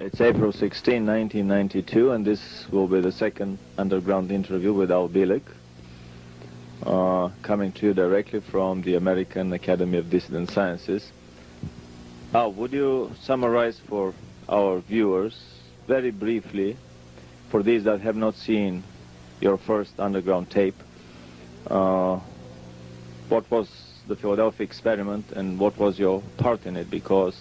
It's April 16, 1992, and this will be the second underground interview with Al Bielek, coming to you directly from the American Academy of Dissident Sciences. Al, would you summarize for our viewers, very briefly, for these that have not seen your first underground tape, what was the Philadelphia experiment and what was your part in it? Because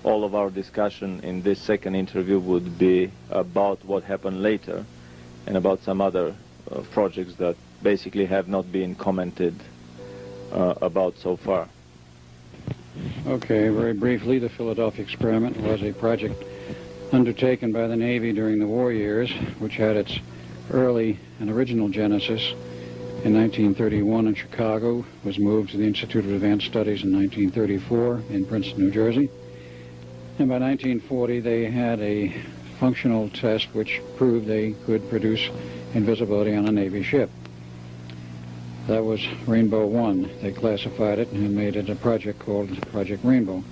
all of our discussion in this second interview would be about what happened later and about some other projects that basically have not been commented about so far. Okay, very briefly, the Philadelphia experiment was a project undertaken by the Navy during the war years, which had its early and original genesis in 1931 in Chicago, was moved to the Institute of Advanced Studies in 1934 in Princeton, New Jersey. And by 1940, they had a functional test which proved they could produce invisibility on a Navy ship. That was Rainbow 1. They classified it and made it a project called Project Rainbow.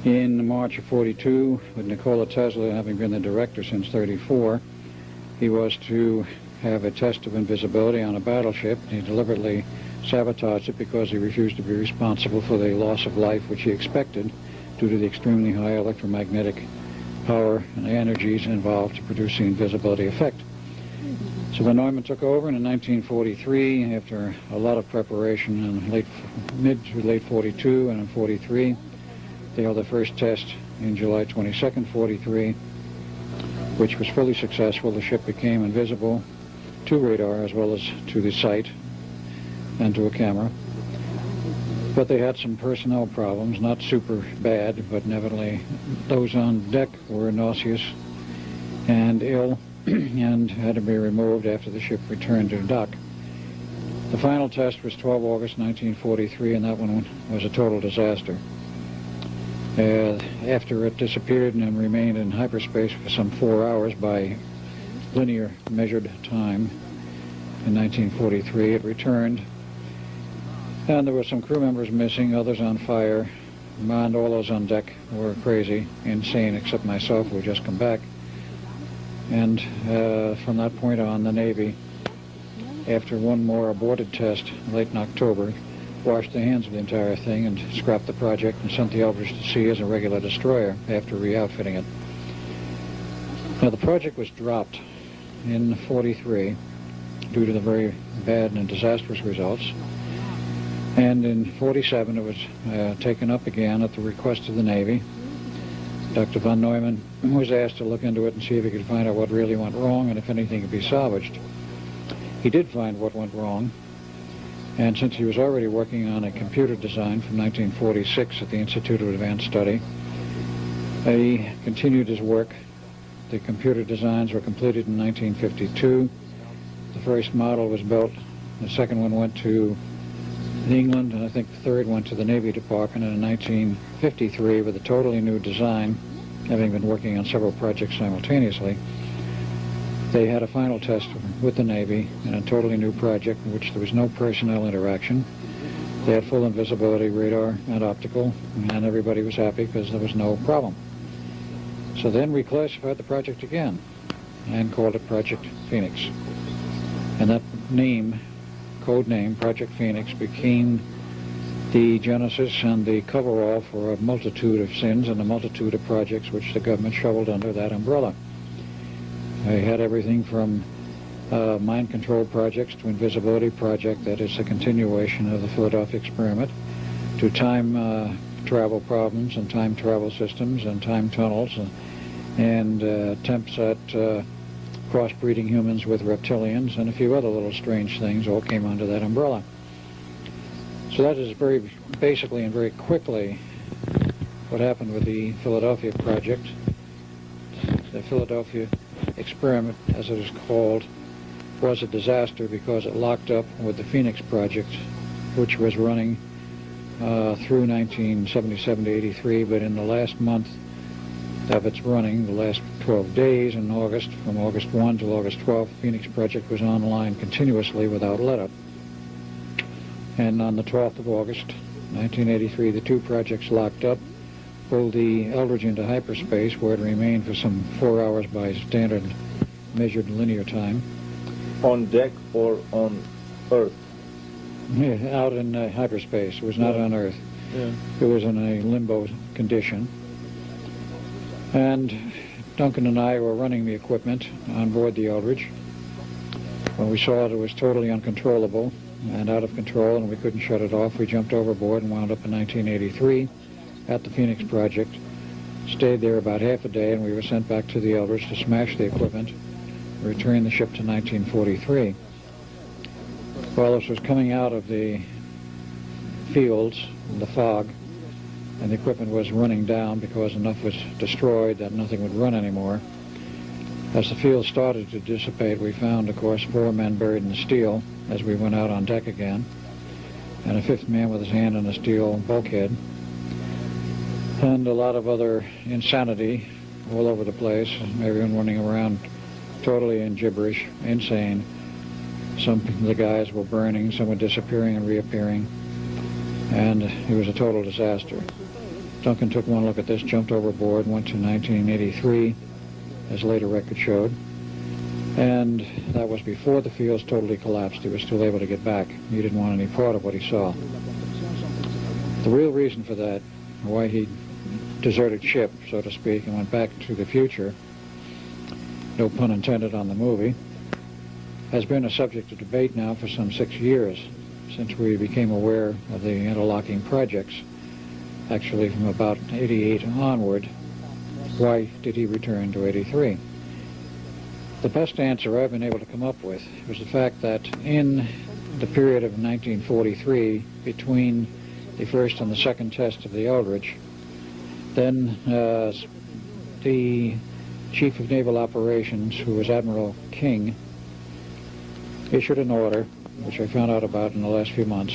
In March of 42, with Nikola Tesla having been the director since 34, he was to have a test of invisibility on a battleship. He deliberately sabotaged it because he refused to be responsible for the loss of life which he expected due to the extremely high electromagnetic power and energies involved to produce the invisibility effect. So Von Neumann took over, and in 1943, after a lot of preparation in mid to late 42 and in 43, they held the first test in July 22nd, 43, which was fully successful. The ship became invisible to radar as well as to the sight and to a camera. But they had some personnel problems, not super bad, but nevertheless those on deck were nauseous and ill and had to be removed after the ship returned to dock. The final test was 12 August 1943, and that one was a total disaster. After it disappeared and remained in hyperspace for some 4 hours by linear measured time in 1943, it returned. And there were some crew members missing, others on fire, and all those on deck were crazy, insane, except myself, who had just come back. And from that point on, the Navy, after one more aborted test late in October, washed their hands of the entire thing and scrapped the project and sent the Eldridge to sea as a regular destroyer after re-outfitting it. Now, the project was dropped in 43 due to the very bad and disastrous results. And in 47, it was taken up again at the request of the Navy. Dr. Von Neumann was asked to look into it and see if he could find out what really went wrong and if anything could be salvaged. He did find what went wrong, and since he was already working on a computer design from 1946 at the Institute of Advanced Study, he continued his work. The computer designs were completed in 1952. The first model was built. The second one went to England, and I think the third went to the Navy Department. And in 1953, with a totally new design, having been working on several projects simultaneously, they had a final test with the Navy in a totally new project in which there was no personnel interaction. They had full invisibility, radar and optical, and everybody was happy because there was no problem. So then we classified the project again and called it Project Phoenix. And that name, code name, Project Phoenix, became the genesis and the coverall for a multitude of sins and a multitude of projects which the government shoveled under that umbrella. They had everything from mind control projects to invisibility project, that is a continuation of the Philadelphia experiment, to time travel problems and time travel systems and time tunnels and attempts at crossbreeding humans with reptilians and a few other little strange things all came under that umbrella. So that is very basically and very quickly what happened with the Philadelphia project. The Philadelphia experiment, as it is called, was a disaster because it locked up with the Phoenix project, which was running through 1977 to 83, but in the last month of its running, the last 12 days in August, from August 1 to August 12th, Phoenix project was online continuously without let-up. And on the 12th of August, 1983, the two projects locked up. pulled the Eldridge into hyperspace, where it remained for some 4 hours by standard measured linear time. On deck or on Earth? Yeah, out in hyperspace. It was not on Earth. Yeah. It was in a limbo condition. And Duncan and I were running the equipment on board the Eldridge. When we saw it was totally uncontrollable and out of control and we couldn't shut it off, we jumped overboard and wound up in 1983 at the Phoenix Project. Stayed there about half a day, and we were sent back to the Eldridge to smash the equipment, return the ship to 1943. While this was coming out of the fields, the fog, and the equipment was running down because enough was destroyed that nothing would run anymore. As the field started to dissipate, we found, of course, 4 men buried in the steel as we went out on deck again, and a 5th man with his hand on the steel bulkhead, and a lot of other insanity all over the place, everyone running around totally in gibberish, insane. Some of the guys were burning, some were disappearing and reappearing, and it was a total disaster. Duncan took one look at this, jumped overboard, went to 1983, as later record showed, and that was before the fields totally collapsed. He was still able to get back. He didn't want any part of what he saw. The real reason for that, why he deserted ship, so to speak, and went back to the future, no pun intended on the movie, has been a subject of debate now for some 6 years, since we became aware of the interlocking projects, actually from about 88 onward. Why did he return to 83? The best answer I've been able to come up with was the fact that in the period of 1943, between the first and the second test of the Eldridge, then the Chief of Naval Operations, who was Admiral King, issued an order, which I found out about in the last few months,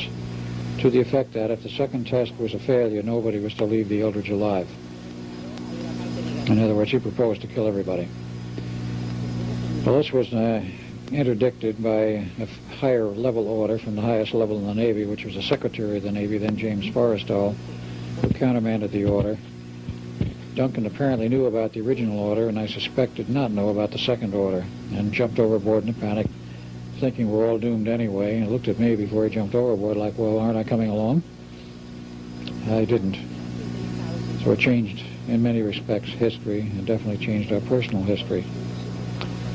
to the effect that if the second test was a failure, nobody was to leave the Eldridge alive. In other words, he proposed to kill everybody. Well, this was interdicted by a higher level order from the highest level in the Navy, which was the Secretary of the Navy, then James Forrestal, who countermanded the order. Duncan apparently knew about the original order, and I suspect did not know about the second order, and jumped overboard in a panic, thinking we're all doomed anyway, and looked at me before he jumped overboard like, well, aren't I coming along? I didn't. So it changed, in many respects, history, and definitely changed our personal history.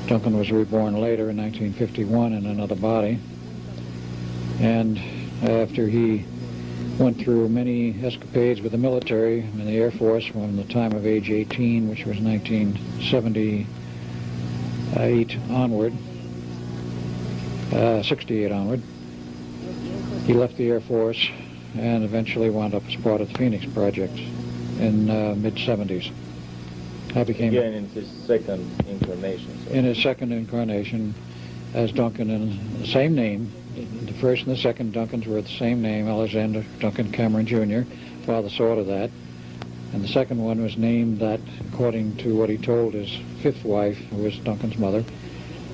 Duncan was reborn later in 1951 in another body, and after he went through many escapades with the military and the Air Force from the time of age 18, which was 1978 onward, 68 onward. He left the Air Force and eventually wound up as part of the Phoenix Project in mid-70s. I became... Again, in his second incarnation. So. In his second incarnation as Duncan, in the same name. The first and the second Duncans were the same name, Alexander Duncan Cameron Jr. Father saw to that. And the second one was named that, according to what he told his 5th wife, who was Duncan's mother,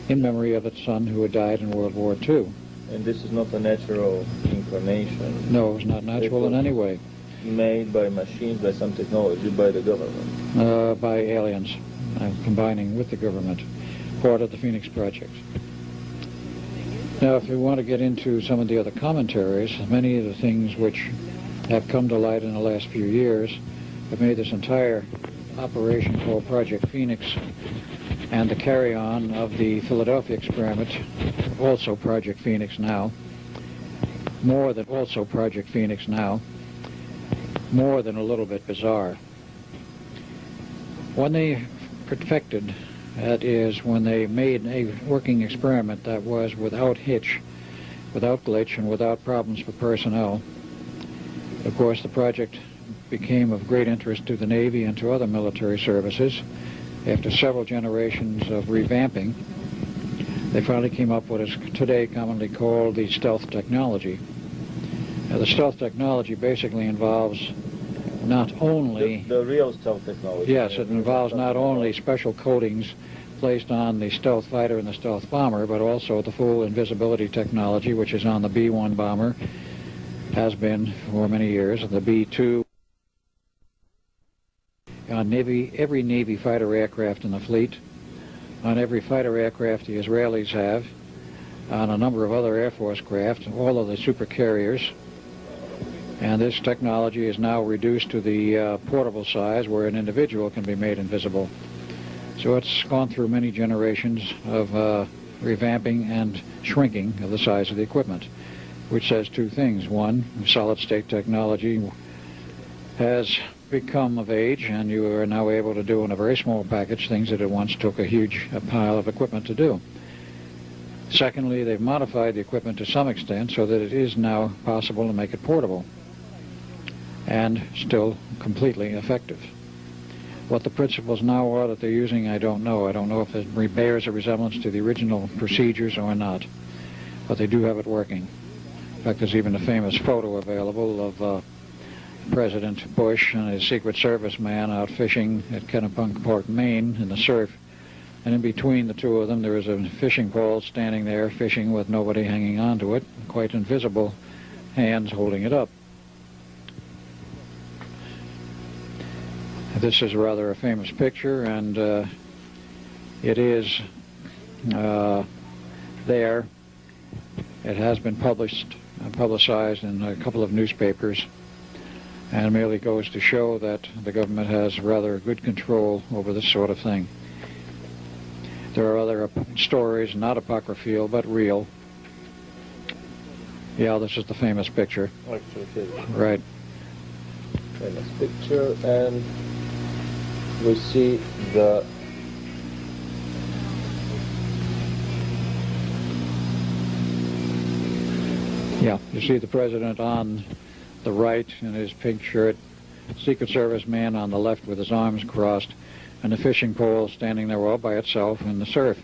in memory of its son who had died in World War II. And this is not a natural incarnation? No, it was not natural in any way. Made by machines, by some technology, by the government? By aliens, combining with the government, part of the Phoenix Project. Now, if we want to get into some of the other commentaries, many of the things which have come to light in the last few years have made this entire operation called Project Phoenix and the carry-on of the Philadelphia experiment, also Project Phoenix now, more than a little bit bizarre. When they perfected, that is, when they made a working experiment that was without hitch, without glitch, and without problems for personnel, of course the project became of great interest to the Navy and to other military services. After several generations of revamping, they finally came up with what is today commonly called the stealth technology. Now, the stealth technology basically involves not only... The real stealth technology. Yes, it involves not only special coatings placed on the stealth fighter and the stealth bomber, but also the full invisibility technology, which is on the B-1 bomber, has been for many years, and the B-2 on every Navy fighter aircraft in the fleet, on every fighter aircraft the Israelis have, on a number of other Air Force craft, all of the super carriers. And this technology is now reduced to the portable size where an individual can be made invisible. So it's gone through many generations of revamping and shrinking of the size of the equipment, which says two things. One, solid-state technology has become of age, and you are now able to do in a very small package things that it once took a huge pile of equipment to do. Secondly, they've modified the equipment to some extent so that it is now possible to make it portable and still completely effective. What the principles now are that they're using, I don't know. I don't know if it bears a resemblance to the original procedures or not, but they do have it working. In fact, there's even a famous photo available of President Bush and his Secret Service man out fishing at Kennebunkport, Maine in the surf, and in between the two of them there is a fishing pole standing there fishing with nobody hanging onto it, quite invisible hands holding it up. This is rather a famous picture, and it is there. It has been publicized in a couple of newspapers, and merely goes to show that the government has rather good control over this sort of thing. There are other stories, not apocryphal, but real. Yeah, this is the famous picture. Right. Famous picture, and we see the you see the president on the right in his pink shirt, Secret Service man on the left with his arms crossed, and the fishing pole standing there all by itself in the surf.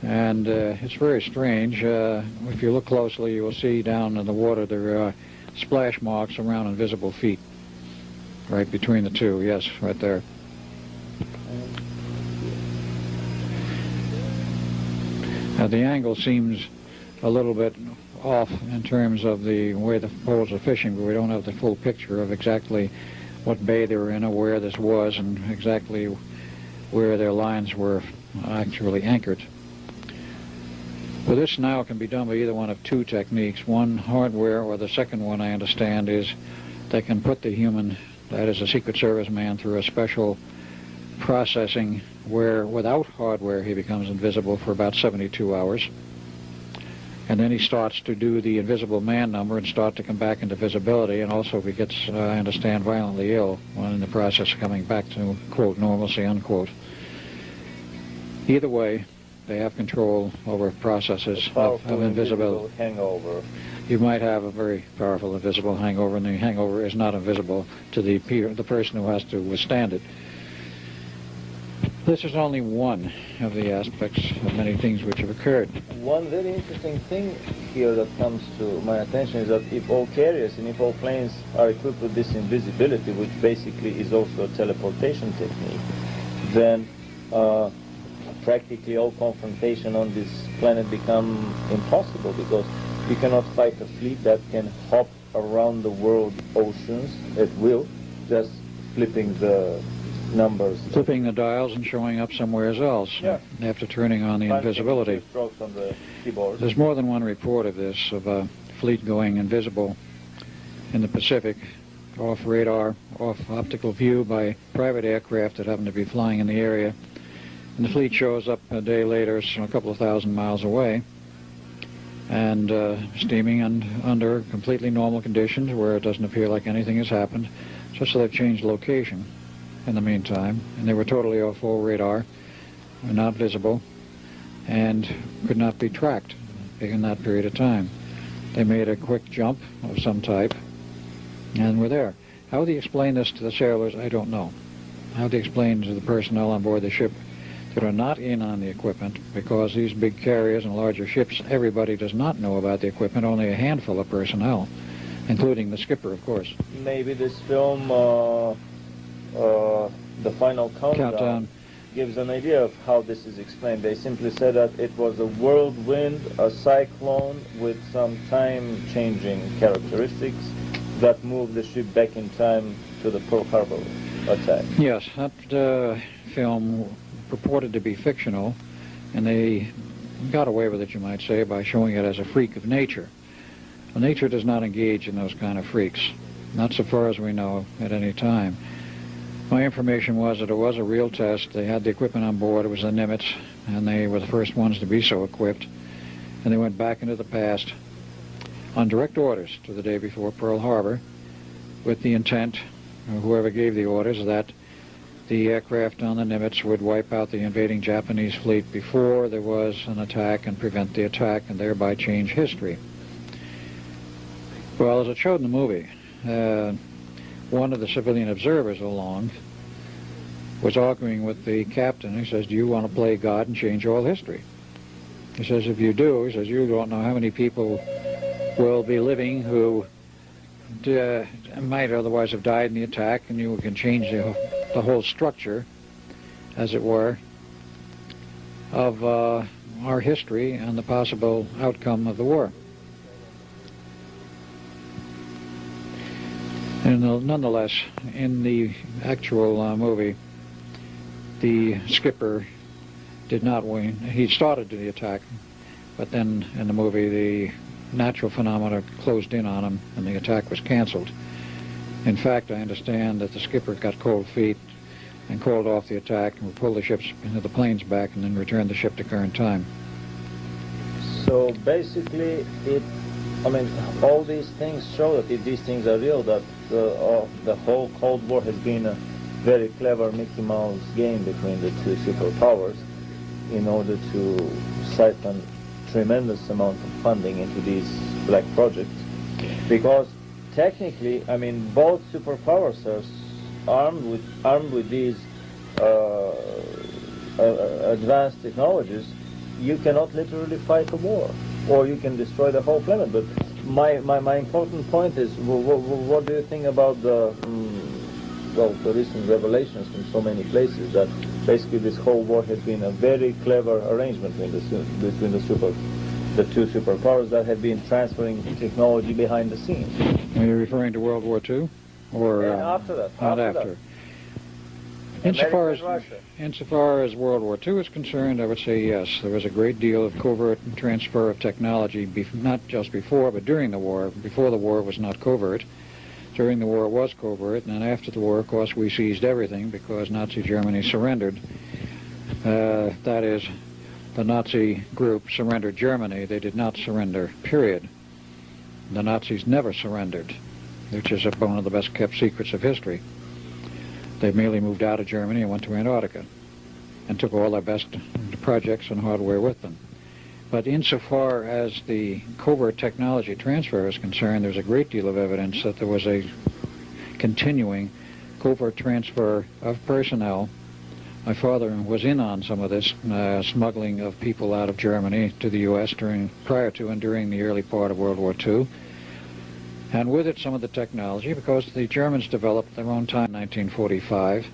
And it's very strange. If you look closely, you will see down in the water there are splash marks around invisible feet. Right between the two, yes, right there. Now the angle seems a little bit off in terms of the way the poles are fishing, but we don't have the full picture of exactly what bay they were in or where this was and exactly where their lines were actually anchored. Well, this now can be done by either one of two techniques. One, hardware, or the second one, I understand, is they can put the human, that is a Secret Service man, through a special processing where without hardware he becomes invisible for about 72 hours. And then he starts to do the invisible man number and start to come back into visibility, and also if he gets, I understand, violently ill when in the process of coming back to, quote, normalcy, unquote. Either way, they have control over processes of invisibility. Hangover. You might have a very powerful invisible hangover, and the hangover is not invisible to the person who has to withstand it. This is only one of the aspects of many things which have occurred. One very interesting thing here that comes to my attention is that if all carriers and if all planes are equipped with this invisibility, which basically is also a teleportation technique, then practically all confrontation on this planet become impossible, because you cannot fight a fleet that can hop around the world oceans at will, just flipping the numbers. Flipping the dials and showing up somewhere else after turning on the invisibility. Strokes on the keyboard. There's more than one report of this, of a fleet going invisible in the Pacific, off radar, off optical view by private aircraft that happen to be flying in the area. And the fleet shows up a day later, so a couple of thousand miles away, and steaming and under completely normal conditions where it doesn't appear like anything has happened, just so they've changed location in the meantime, and they were totally off all radar, were not visible, and could not be tracked in that period of time. They made a quick jump of some type and were there. How they explain this to the sailors, I don't know. How they explain to the personnel on board the ship that are not in on the equipment, because these big carriers and larger ships, everybody does not know about the equipment, only a handful of personnel, including the skipper, of course. Maybe this film, The Final Countdown, gives an idea of how this is explained. They simply said that it was a whirlwind, a cyclone with some time-changing characteristics that moved the ship back in time to the Pearl Harbor attack. Yes, that film purported to be fictional, and they got away with it, you might say, by showing it as a freak of nature. Well, nature does not engage in those kind of freaks, not so far as we know at any time. My information was that it was a real test. They had the equipment on board. It was the Nimitz, and they were the first ones to be so equipped. And they went back into the past on direct orders to the day before Pearl Harbor with the intent, whoever gave the orders, that the aircraft on the Nimitz would wipe out the invading Japanese fleet before there was an attack and prevent the attack and thereby change history. Well, as it showed in the movie, one of the civilian observers along was arguing with the captain. He says, do you want to play God and change all history? He says, if you do, he says, you don't know how many people will be living who might otherwise have died in the attack, and you can change the whole structure, as it were, of our history and the possible outcome of the war. And nonetheless, in the actual movie, the skipper did not win. He started the attack, but then in the movie, the natural phenomena closed in on him, and the attack was canceled. In fact, I understand that the skipper got cold feet and called off the attack and pulled the planes back, and then returned the ship to current time. So basically, all these things show that if these things are real, that the whole Cold War has been a very clever Mickey Mouse game between the two superpowers in order to siphon tremendous amount of funding into these black projects. Because technically, both superpowers are armed with these advanced technologies. You cannot literally fight a war, or you can destroy the whole planet. But my important point is, what do you think about the recent revelations from so many places that basically this whole war has been a very clever arrangement between the two superpowers that have been transferring technology behind the scenes? Are you referring to World War II? Or after that? Not after. Insofar as World War II is concerned, I would say yes. There was a great deal of covert transfer of technology, not just before, but during the war. Before the war, it was not covert. During the war, it was covert, and then after the war, of course, we seized everything because Nazi Germany surrendered. That is, the Nazi group surrendered Germany. They did not surrender, period. The Nazis never surrendered, which is one of the best-kept secrets of history. They merely moved out of Germany and went to Antarctica and took all their best projects and hardware with them. But insofar as the covert technology transfer is concerned, there's a great deal of evidence that there was a continuing covert transfer of personnel. My father was in on some of this smuggling of people out of Germany to the U.S. prior to and during the early part of World War II. And with it, some of the technology, because the Germans developed their own time in 1945.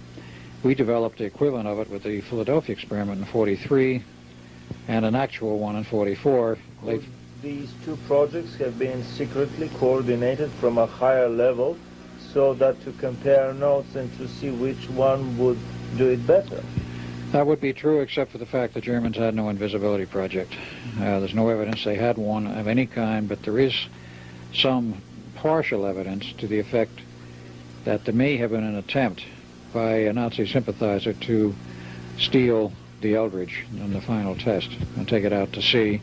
We developed the equivalent of it with the Philadelphia experiment in 43, and an actual one in 44. These two projects have been secretly coordinated from a higher level, so that to compare notes and to see which one would do it better. That would be true, except for the fact the Germans had no invisibility project. There's no evidence they had one of any kind, but there is some partial evidence to the effect that there may have been an attempt by a Nazi sympathizer to steal the Eldridge in the final test and take it out to sea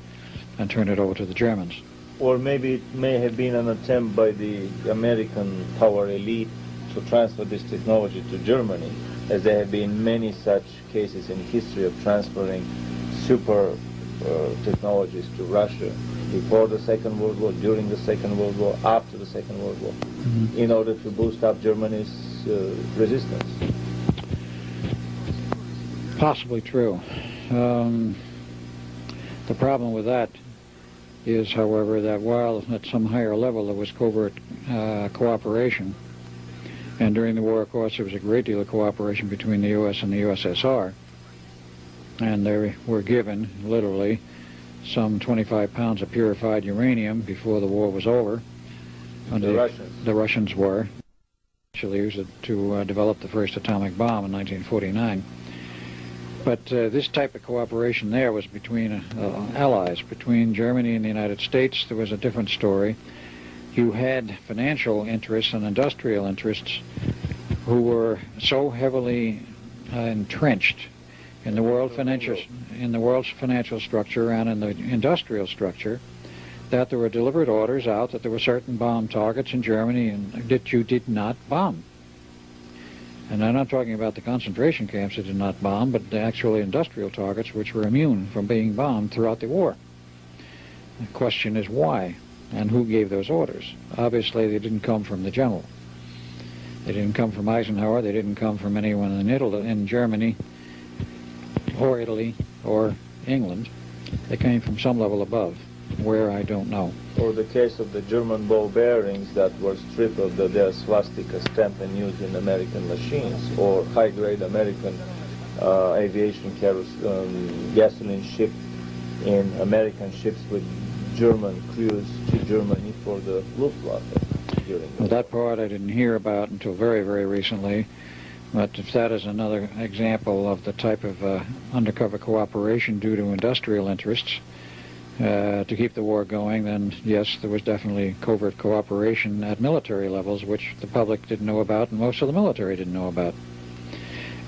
and turn it over to the Germans. Or maybe it may have been an attempt by the American power elite to transfer this technology to Germany, as there have been many such cases in history of transferring super technologies to Russia before the Second World War, during the Second World War, after the Second World War, in order to boost up Germany's resistance. Possibly true. The problem with that is, however, that while at some higher level there was covert cooperation, and during the war, of course, there was a great deal of cooperation between the U.S. and the USSR, and they were given, literally, some 25 pounds of purified uranium before the war was over. The Russians. The Russians were. actually used it to develop the first atomic bomb in 1949. But this type of cooperation there was between allies. Between Germany and the United States, there was a different story. You had financial interests and industrial interests who were so heavily entrenched in the world's financial structure and in the industrial structure that there were deliberate orders out that there were certain bomb targets in Germany and that you did not bomb. And I'm not talking about the concentration camps that did not bomb, but the actual industrial targets which were immune from being bombed throughout the war. The question is why and who gave those orders. Obviously they didn't come from the general. They didn't come from Eisenhower, they didn't come from anyone in Germany or Italy or England. They came from some level above. Where, I don't know. Or the case of the German ball bearings that were stripped of their swastika stamp and used in American machines, or high-grade American aviation gasoline shipped in American ships with German crews to Germany for the Luftwaffe. Well, that part I didn't hear about until very, very recently. But if that is another example of the type of undercover cooperation due to industrial interests, to keep the war going, then yes, there was definitely covert cooperation at military levels, which the public didn't know about and most of the military didn't know about.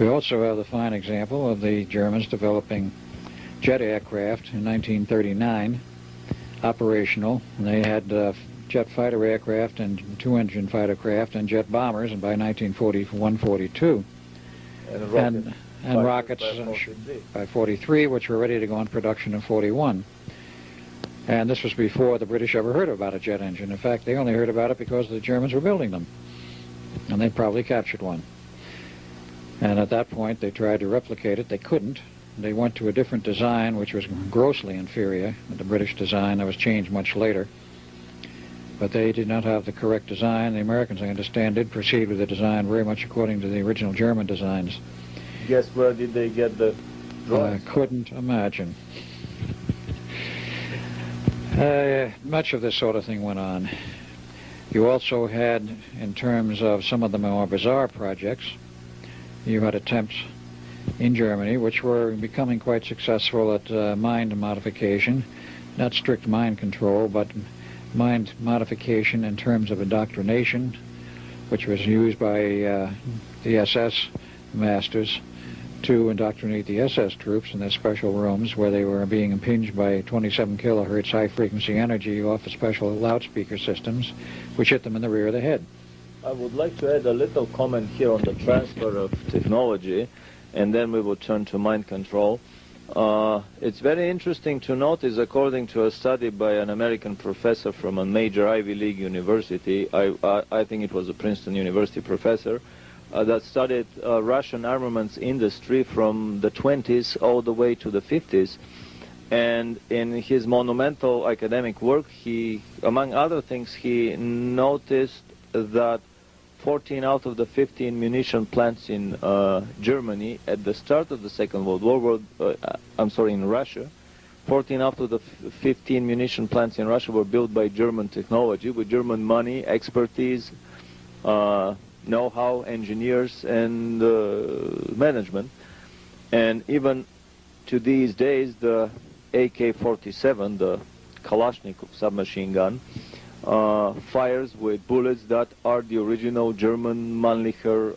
We also have the fine example of the Germans developing jet aircraft in 1939, operational, and they had jet fighter aircraft and two-engine fighter craft and jet bombers, and by 1941-42, and rockets by 43, which were ready to go in production in 41. And this was before the British ever heard about a jet engine. In fact, they only heard about it because the Germans were building them. And they probably captured one. And at that point, they tried to replicate it. They couldn't. They went to a different design, which was grossly inferior to the British design that was changed much later. But they did not have the correct design. The Americans, I understand, did proceed with the design very much according to the original German designs. Guess where did they get the drawings? I couldn't imagine. Much of this sort of thing went on. You also had, in terms of some of the more bizarre projects, you had attempts in Germany which were becoming quite successful at mind modification, not strict mind control, but mind modification in terms of indoctrination, which was used by the SS masters to indoctrinate the SS troops in their special rooms where they were being impinged by 27 kilohertz high-frequency energy off of special loudspeaker systems, which hit them in the rear of the head. I would like to add a little comment here on the transfer of technology, and then we will turn to mind control. It's very interesting to notice, according to a study by an American professor from a major Ivy League university, I think it was a Princeton University professor, that studied Russian armaments industry from the 20s all the way to the 50s. And in his monumental academic work, he, among other things, he noticed that 14 out of the 15 munition plants in Germany at the start of the Second World War in Russia, 14 out of the 15 munition plants in Russia were built by German technology, with German money, expertise, know-how, engineers, and management. And even to these days, the AK-47, the Kalashnikov submachine gun, fires with bullets that are the original German Mannlicher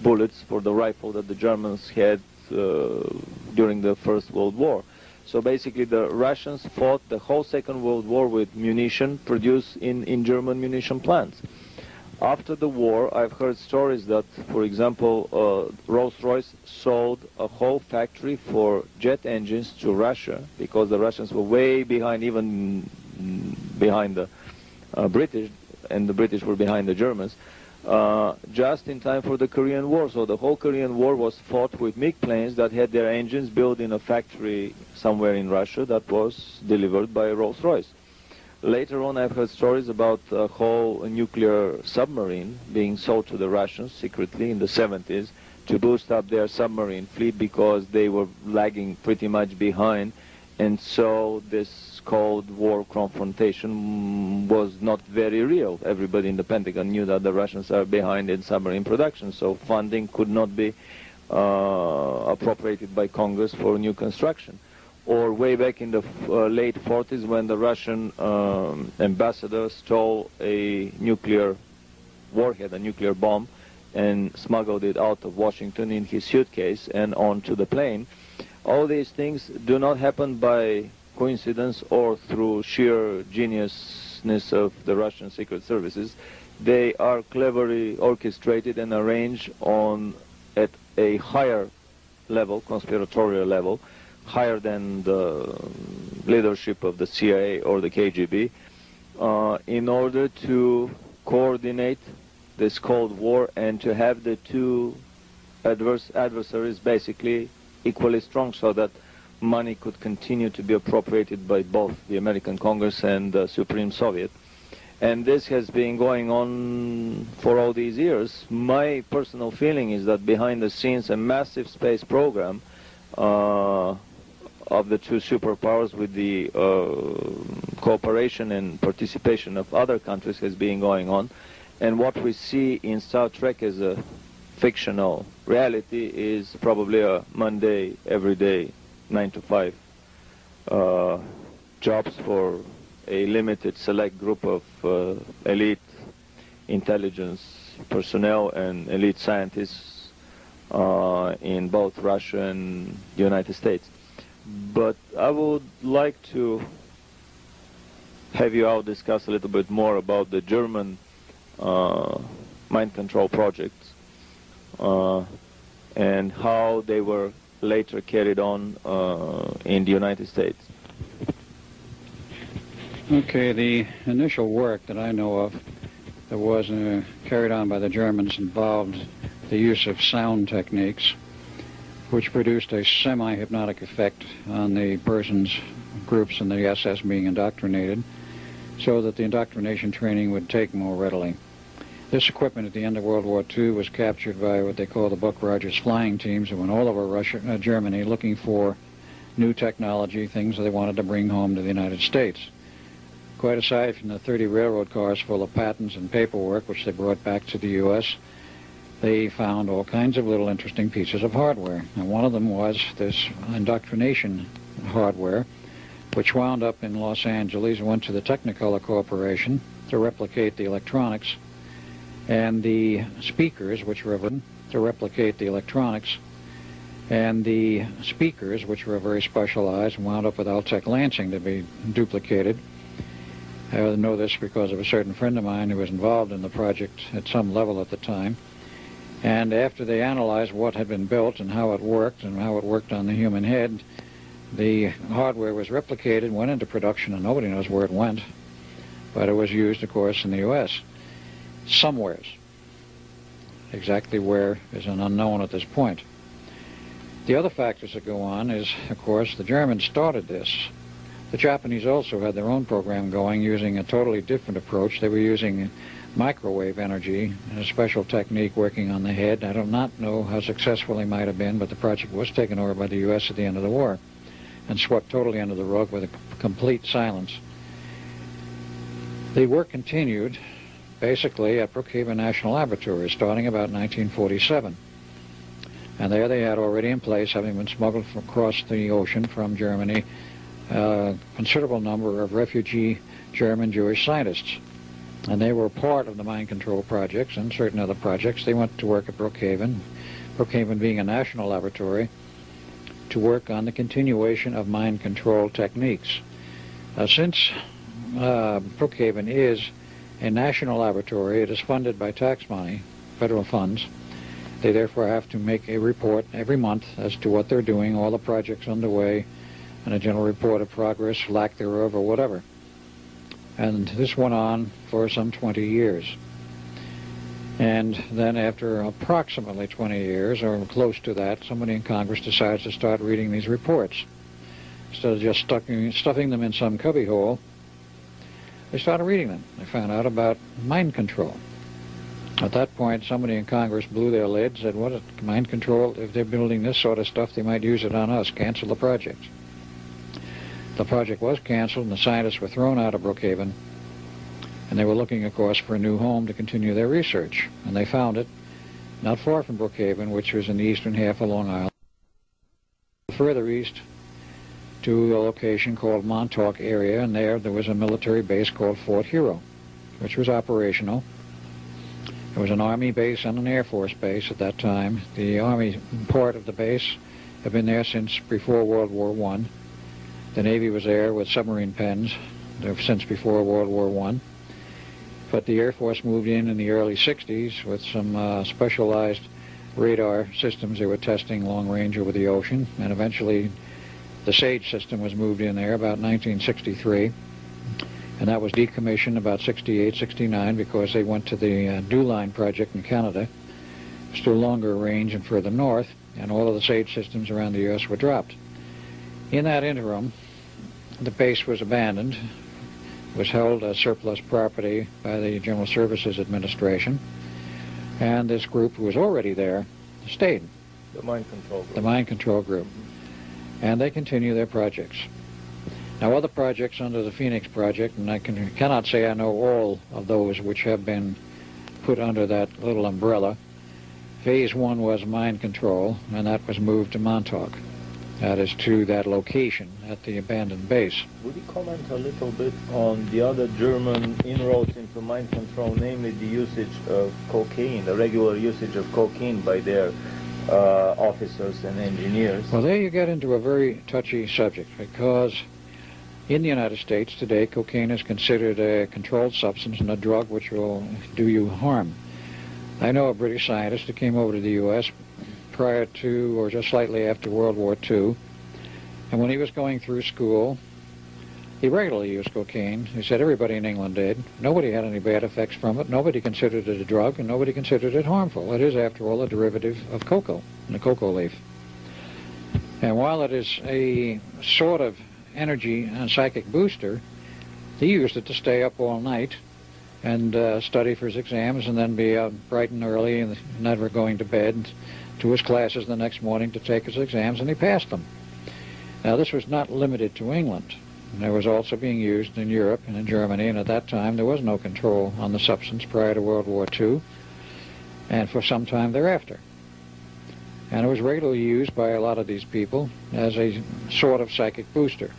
bullets for the rifle that the Germans had during the First World War. So basically the Russians fought the whole Second World War with munition produced in German munition plants. After the war, I've heard stories that, for example, Rolls-Royce sold a whole factory for jet engines to Russia because the Russians were way behind, even behind the British, and the British were behind the Germans, just in time for the Korean War. So the whole Korean War was fought with MiG planes that had their engines built in a factory somewhere in Russia that was delivered by Rolls-Royce. Later on, I've heard stories about a whole nuclear submarine being sold to the Russians secretly in the 70s to boost up their submarine fleet because they were lagging pretty much behind And so this Cold War confrontation was not very real. Everybody in the Pentagon knew that the Russians are behind in submarine production, so funding could not be appropriated by Congress for new construction. Or way back in the late 40s, when the Russian ambassador stole a nuclear warhead, a nuclear bomb, and smuggled it out of Washington in his suitcase and onto the plane. All these things do not happen by coincidence or through sheer geniusness of the Russian secret services. They are cleverly orchestrated and arranged at a higher level, conspiratorial level, higher than the leadership of the CIA or the KGB, in order to coordinate this Cold War and to have the two adversaries basically equally strong, so that money could continue to be appropriated by both the American Congress and the Supreme Soviet. And this has been going on for all these years. My personal feeling is that behind the scenes a massive space program of the two superpowers, with the cooperation and participation of other countries, has been going on. And what we see in Star Trek as a fictional reality is probably a Monday, everyday, 9 to 5 jobs for a limited select group of elite intelligence personnel and elite scientists in both Russia and the United States. But I would like to have you all discuss a little bit more about the German mind control projects and how they were later carried on in the United States. Okay, the initial work that I know of that was carried on by the Germans involved the use of sound techniques, which produced a semi-hypnotic effect on the persons, groups in the SS being indoctrinated, so that the indoctrination training would take more readily. This equipment at the end of World War II was captured by what they call the Buck Rogers flying teams, who went all over Germany looking for new technology, things that they wanted to bring home to the United States. Quite aside from the 30 railroad cars full of patents and paperwork which they brought back to the U.S., they found all kinds of little interesting pieces of hardware. And one of them was this indoctrination hardware, which wound up in Los Angeles, went to the Technicolor Corporation to replicate the electronics, and the speakers, which were to replicate the electronics, and the speakers, which were very specialized, wound up with Altec Lansing to be duplicated. I know this because of a certain friend of mine who was involved in the project at some level at the time. And after they analyzed what had been built and how it worked on the human head, the hardware was replicated, went into production, and nobody knows where it went. But it was used, of course, in the U.S. somewheres. Exactly where is an unknown at this point. The other factors that go on is, of course, the Germans started this. The Japanese also had their own program going using a totally different approach. They were using microwave energy and a special technique working on the head. I do not know how successful they might have been, but the project was taken over by the U.S. at the end of the war and swept totally under the rug with a complete silence. The work continued basically at Brookhaven National Laboratory starting about 1947. And there they had already in place, having been smuggled across the ocean from Germany, a considerable number of refugee German Jewish scientists. And they were part of the mind control projects and certain other projects. They went to work at Brookhaven, Brookhaven being a national laboratory, to work on the continuation of mind control techniques. Since Brookhaven is a national laboratory, it is funded by tax money, federal funds. They therefore have to make a report every month as to what they're doing, all the projects underway, and a general report of progress, lack thereof, or whatever. And this went on for some 20 years. And then after approximately 20 years, or close to that, somebody in Congress decides to start reading these reports. Instead of just stuffing them in some cubbyhole, they started reading them. They found out about mind control. At that point, somebody in Congress blew their lid, said, what, mind control? If they're building this sort of stuff, they might use it on us. Cancel the project. the project was canceled and the scientists were thrown out of Brookhaven, and they were looking, of course, for a new home to continue their research. And they found it not far from Brookhaven, which was in the eastern half of Long Island, further east to a location called Montauk area, and there was a military base called Fort Hero, which was operational. It was an Army base and an Air Force base at that time. The Army part of the base had been there since before World War I. The Navy was there with submarine pens since before World War I. But the Air Force moved in the early 60s with some specialized radar systems they were testing long range over the ocean, and eventually the SAGE system was moved in there about 1963, and that was decommissioned about 68, 69 because they went to the DEW Line project in Canada, still longer range and further north, and all of the SAGE systems around the U.S. were dropped. In that interim, the base was abandoned, was held as surplus property by the General Services Administration, and this group who was already there stayed. The Mine Control Group. The Mine Control Group. And they continue their projects. Now, other projects under the Phoenix Project, and I cannot say I know all of those which have been put under that little umbrella. Phase 1 was mine control, and that was moved to Montauk. That is to that location at the abandoned base. Would you comment a little bit on the other German inroads into mine control, namely the usage of cocaine, the regular usage of cocaine by their officers and engineers? Well, there you get into a very touchy subject, because in the United States today, cocaine is considered a controlled substance and a drug which will do you harm. I know a British scientist who came over to the U.S. prior to or just slightly after World War II, and when he was going through school, he regularly used cocaine. He said everybody in England did. Nobody had any bad effects from it. Nobody considered it a drug, and nobody considered it harmful. It is, after all, a derivative of cocoa, the cocoa leaf. And while it is a sort of energy and psychic booster, he used it to stay up all night and study for his exams, and then be bright and early and never going to bed, to his classes the next morning to take his exams, and he passed them. Now, this was not limited to England. It was also being used in Europe and in Germany, and at that time there was no control on the substance prior to World War II, and for some time thereafter. And it was regularly used by a lot of these people as a sort of psychic booster.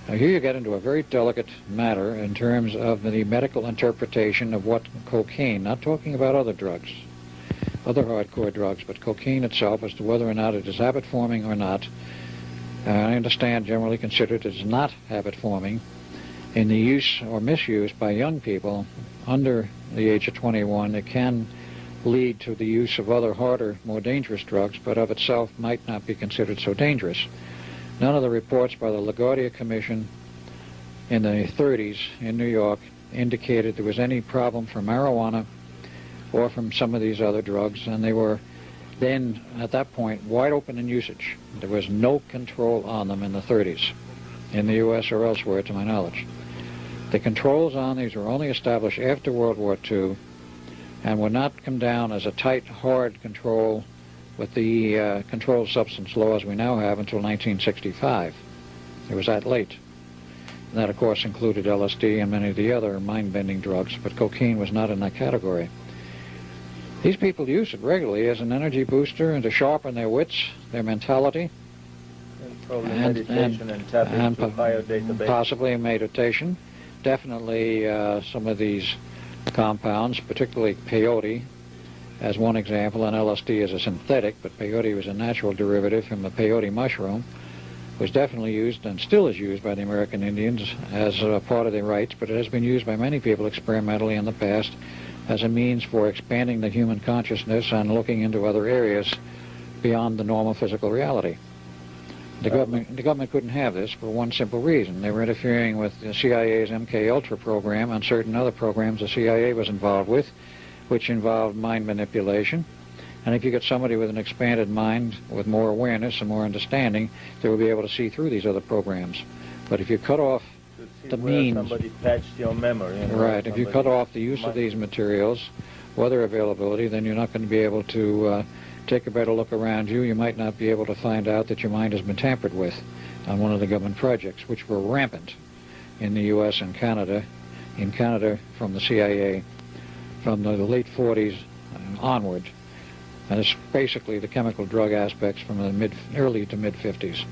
Now, here you get into a very delicate matter in terms of the medical interpretation of what cocaine, not talking about other drugs, other hardcore drugs, but cocaine itself, as to whether or not it is habit-forming or not. I understand generally considered it is not habit-forming in the use or misuse by young people under the age of 21. It can lead to the use of other harder, more dangerous drugs, but of itself might not be considered so dangerous. None of the reports by the LaGuardia Commission in the 30s in New York indicated there was any problem from marijuana or from some of these other drugs, and they were then, at that point, wide open in usage. There was no control on them in the 30s, in the U.S. or elsewhere, to my knowledge. The controls on these were only established after World War II, and would not come down as a tight, hard control with the controlled substance laws we now have until 1965. It was that late. And that, of course, included LSD and many of the other mind-bending drugs, but cocaine was not in that category. These people use it regularly as an energy booster and to sharpen their wits, their mentality. And probably meditation and tap into higher database. Possibly meditation. Definitely some of these compounds, particularly peyote, as one example, and LSD is a synthetic, but peyote was a natural derivative from the peyote mushroom, was definitely used and still is used by the American Indians as a part of their rites, but it has been used by many people experimentally in the past as a means for expanding the human consciousness and looking into other areas beyond the normal physical reality. The government couldn't have this for one simple reason. They were interfering with the CIA's MK-Ultra program and certain other programs the CIA was involved with, which involved mind manipulation. And if you get somebody with an expanded mind, with more awareness and more understanding, they will be able to see through these other programs. But if you cut off the means, somebody patched your memory, right? If you cut off the use of these materials or their availability, then you're not going to be able to take a better look around you. You might not be able to find out that your mind has been tampered with. on one of the government projects, which were rampant in the U.S. and Canada. In Canada, from the CIA, from the late 40s onward. And it's basically the chemical drug aspects from the early to mid-50s.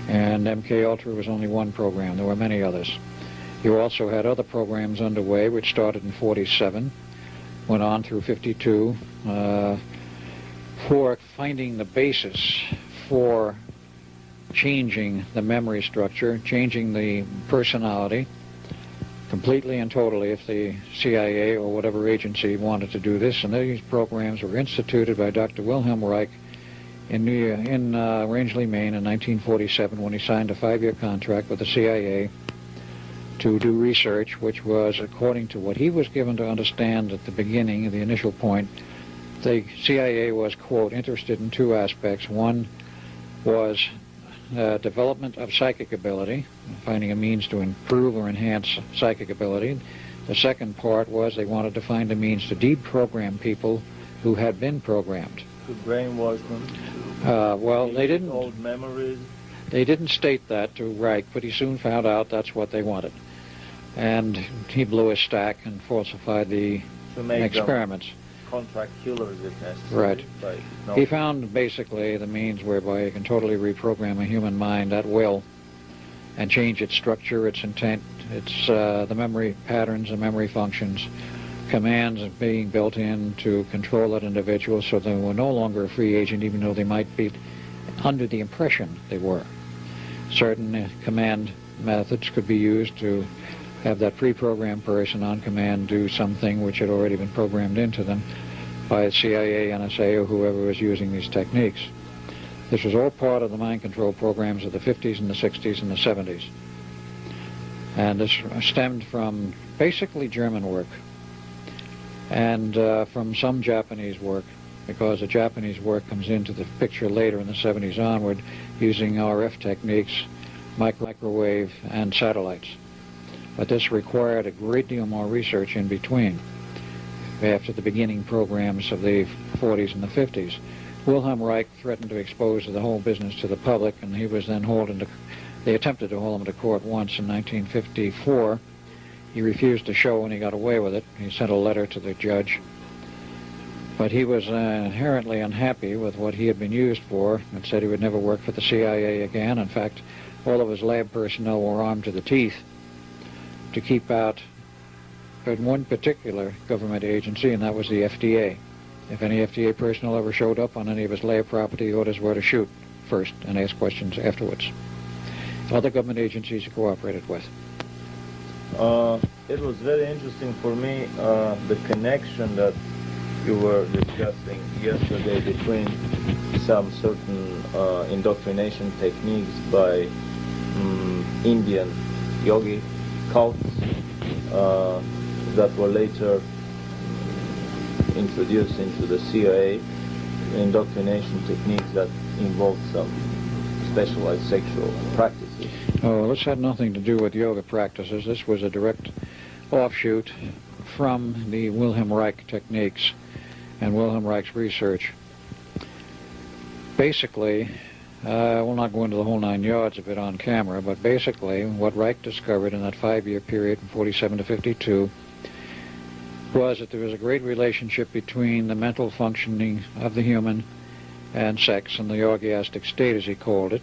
And MK Ultra was only one program. There were many others. You also had other programs underway, which started in 47, went on through 52, for finding the basis for changing the memory structure, changing the personality, completely and totally if the CIA or whatever agency wanted to do this. And these programs were instituted by Dr. Wilhelm Reich in Rangeley, Maine in 1947 when he signed a 5-year contract with the CIA to do research, which was, according to what he was given to understand at the beginning, the initial point, the CIA was, quote, interested in two aspects. One was development of psychic ability, finding a means to improve or enhance psychic ability. The second part was they wanted to find a means to deprogram people who had been programmed. To brainwash them? Well, they didn't. Old memories? They didn't state that to Reich, but he soon found out that's what they wanted. And he blew his stack and falsified the experiments. Contract killers if necessary. Right. He found basically the means whereby you can totally reprogram a human mind at will and change its structure, its intent, its the memory patterns and memory functions, commands being built in to control that individual so they were no longer a free agent, even though they might be under the impression they were. Certain command methods could be used to have that pre-programmed person on command do something which had already been programmed into them by the CIA, NSA, or whoever was using these techniques. This was all part of the mind control programs of the 50s and the 60s and the 70s. And this stemmed from basically German work and from some Japanese work, because the Japanese work comes into the picture later in the 70s onward using RF techniques, microwave, and satellites. But this required a great deal more research in between after the beginning programs of the 40s and the 50s. Wilhelm Reich threatened to expose the whole business to the public, and he was then they attempted to hold him to court once in 1954. He refused to show and he got away with it. He sent a letter to the judge. But he was inherently unhappy with what he had been used for and said he would never work for the CIA again. In fact, all of his lab personnel were armed to the teeth to keep out one particular government agency, and that was the FDA. If any FDA personnel ever showed up on any of his lab property, orders were to shoot first and ask questions afterwards. Other government agencies he cooperated with. It was very interesting for me, the connection that you were discussing yesterday between some certain indoctrination techniques by Indian yogi cults that were later introduced into the CIA, indoctrination techniques that involved some specialized sexual practices. Oh, this had nothing to do with yoga practices. This was a direct offshoot from the Wilhelm Reich techniques and Wilhelm Reich's research. Basically, we'll not go into the whole 9 yards of it on camera, but basically what Reich discovered in that 5-year period from 47 to 52 was that there was a great relationship between the mental functioning of the human and sex, and the orgiastic state, as he called it,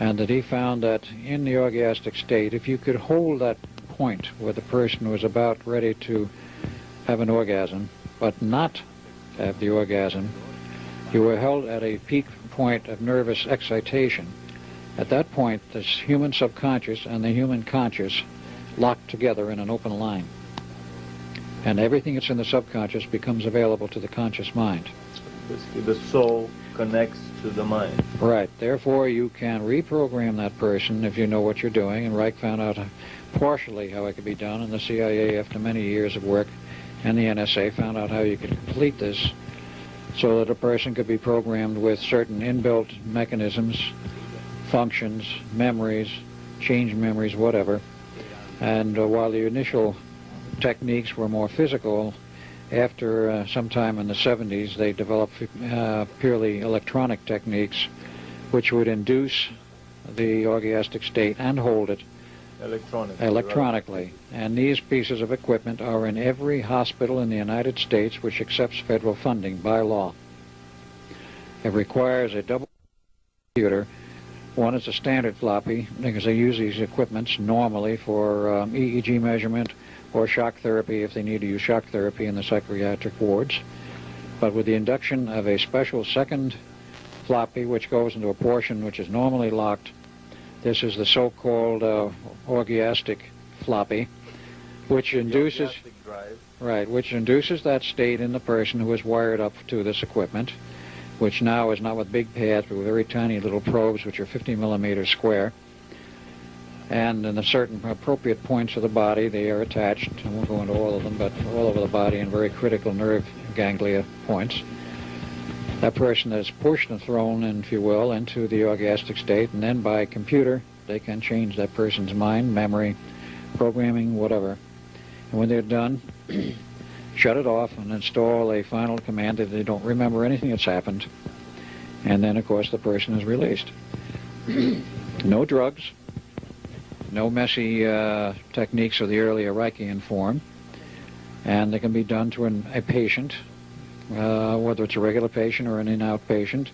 and that he found that in the orgiastic state, if you could hold that point where the person was about ready to have an orgasm, but not have the orgasm, you were held at a peak point of nervous excitation. At that point, this human subconscious and the human conscious lock together in an open line. And everything that's in the subconscious becomes available to the conscious mind. The soul connects to the mind. Right. Therefore, you can reprogram that person if you know what you're doing. And Reich found out partially how it could be done, and the CIA, after many years of work, and the NSA found out how you could complete this so that a person could be programmed with certain inbuilt mechanisms, functions, memories, change memories, whatever. And while the initial techniques were more physical, after sometime in the 70s, they developed purely electronic techniques which would induce the orgiastic state and hold it electronically. And these pieces of equipment are in every hospital in the United States which accepts federal funding by law. It requires a double computer. One is a standard floppy, because they use these equipments normally for EEG measurement or shock therapy if they need to use shock therapy in the psychiatric wards. But with the induction of a special second floppy which goes into a portion which is normally locked, this is the so-called orgiastic floppy, which induces which induces that state in the person who is wired up to this equipment, which now is not with big pads but with very tiny little probes which are 50 millimeters square. And in the certain appropriate points of the body they are attached. I won't go into all of them, but all over the body in very critical nerve ganglia points. That person is pushed and thrown, if you will, into the orgiastic state, and then by computer they can change that person's mind, memory, programming, whatever. And when they're done, shut it off and install a final command that they don't remember anything that's happened. And then, of course, the person is released. No drugs, no messy techniques of the earlier Reichian form, and they can be done to a patient, whether it's a regular patient or an in-out patient,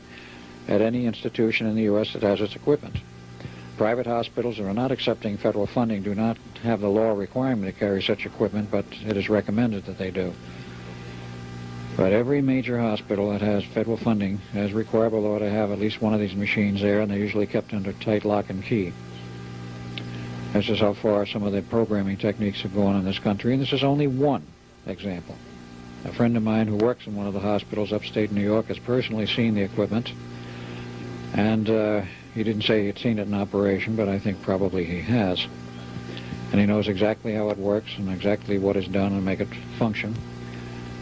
at any institution in the U.S. that has its equipment. Private hospitals that are not accepting federal funding do not have the law requirement to carry such equipment, but it is recommended that they do. But every major hospital that has federal funding has required by law to have at least one of these machines there, and they're usually kept under tight lock and key. This is how far some of the programming techniques have gone in this country, and this is only one example. A friend of mine who works in one of the hospitals upstate New York has personally seen the equipment, and he didn't say he'd seen it in operation, but I think probably he has. And he knows exactly how it works and exactly what is done to make it function,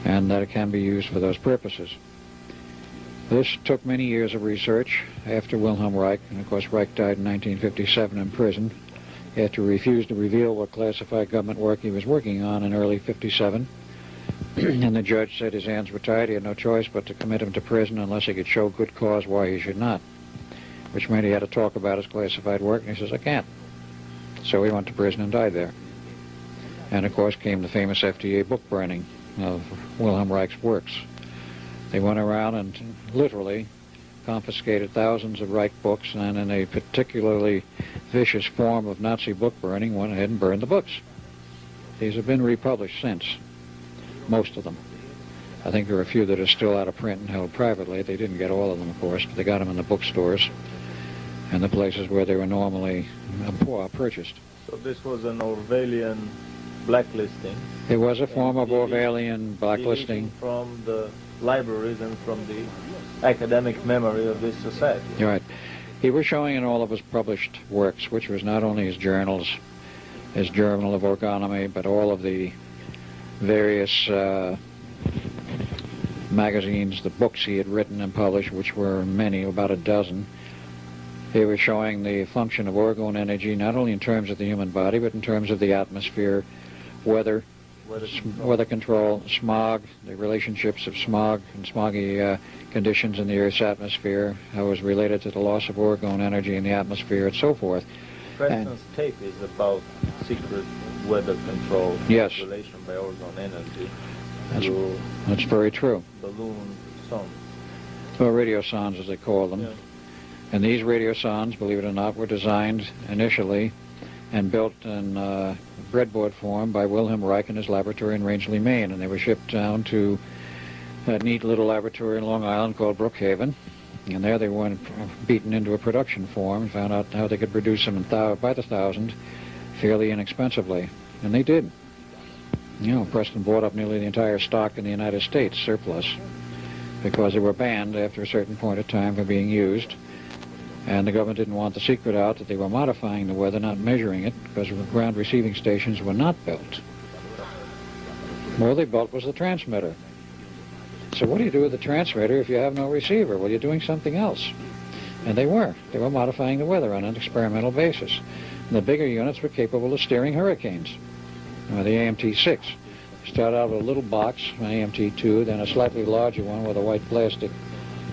and that it can be used for those purposes. This took many years of research after Wilhelm Reich, and of course Reich died in 1957 in prison after he refused to reveal what classified government work he was working on in early '57. And the judge said his hands were tied. He had no choice but to commit him to prison unless he could show good cause why he should not, which meant he had to talk about his classified work, and he says, I can't. So he went to prison and died there. And of course came the famous FDA book burning of Wilhelm Reich's works. They went around and literally confiscated thousands of Reich books, and in a particularly vicious form of Nazi book burning went ahead and burned the books. These have been republished since, most of them. I think there are a few that are still out of print and held privately. They didn't get all of them, of course, but they got them in the bookstores and the places where they were normally purchased. So this was an Orwellian blacklisting. It was a form of Orwellian blacklisting. From the libraries and from the academic memory of this society. You're right. He was showing in all of his published works, which was not only his journals, his Journal of Orgonomy, but all of the various magazines, the books he had written and published, which were many, about a dozen. He was showing the function of orgone energy, not only in terms of the human body, but in terms of the atmosphere, weather control, smog, the relationships of smog and smoggy conditions in the Earth's atmosphere, how it was related to the loss of orgone energy in the atmosphere, and so forth. Preston's tape is about secret weather control, yes, relation by orgone energy. That's very true. Balloon sondes. Well, radiosondes, as they call them. Yeah. And these radiosondes, believe it or not, were designed initially and built in breadboard form by Wilhelm Reich in his laboratory in Rangeley, Maine, and they were shipped down to a neat little laboratory in Long Island called Brookhaven, and there they were beaten into a production form and found out how they could produce them by the thousand fairly inexpensively, and they did. You know, Preston bought up nearly the entire stock in the United States, surplus, because they were banned after a certain point of time from being used. And the government didn't want the secret out that they were modifying the weather, not measuring it, because ground receiving stations were not built. All they built was the transmitter. So what do you do with the transmitter if you have no receiver? Well, you're doing something else. And they were. They were modifying the weather on an experimental basis. And the bigger units were capable of steering hurricanes. The AMT-6 started out with a little box, an AMT-2, then a slightly larger one with a white plastic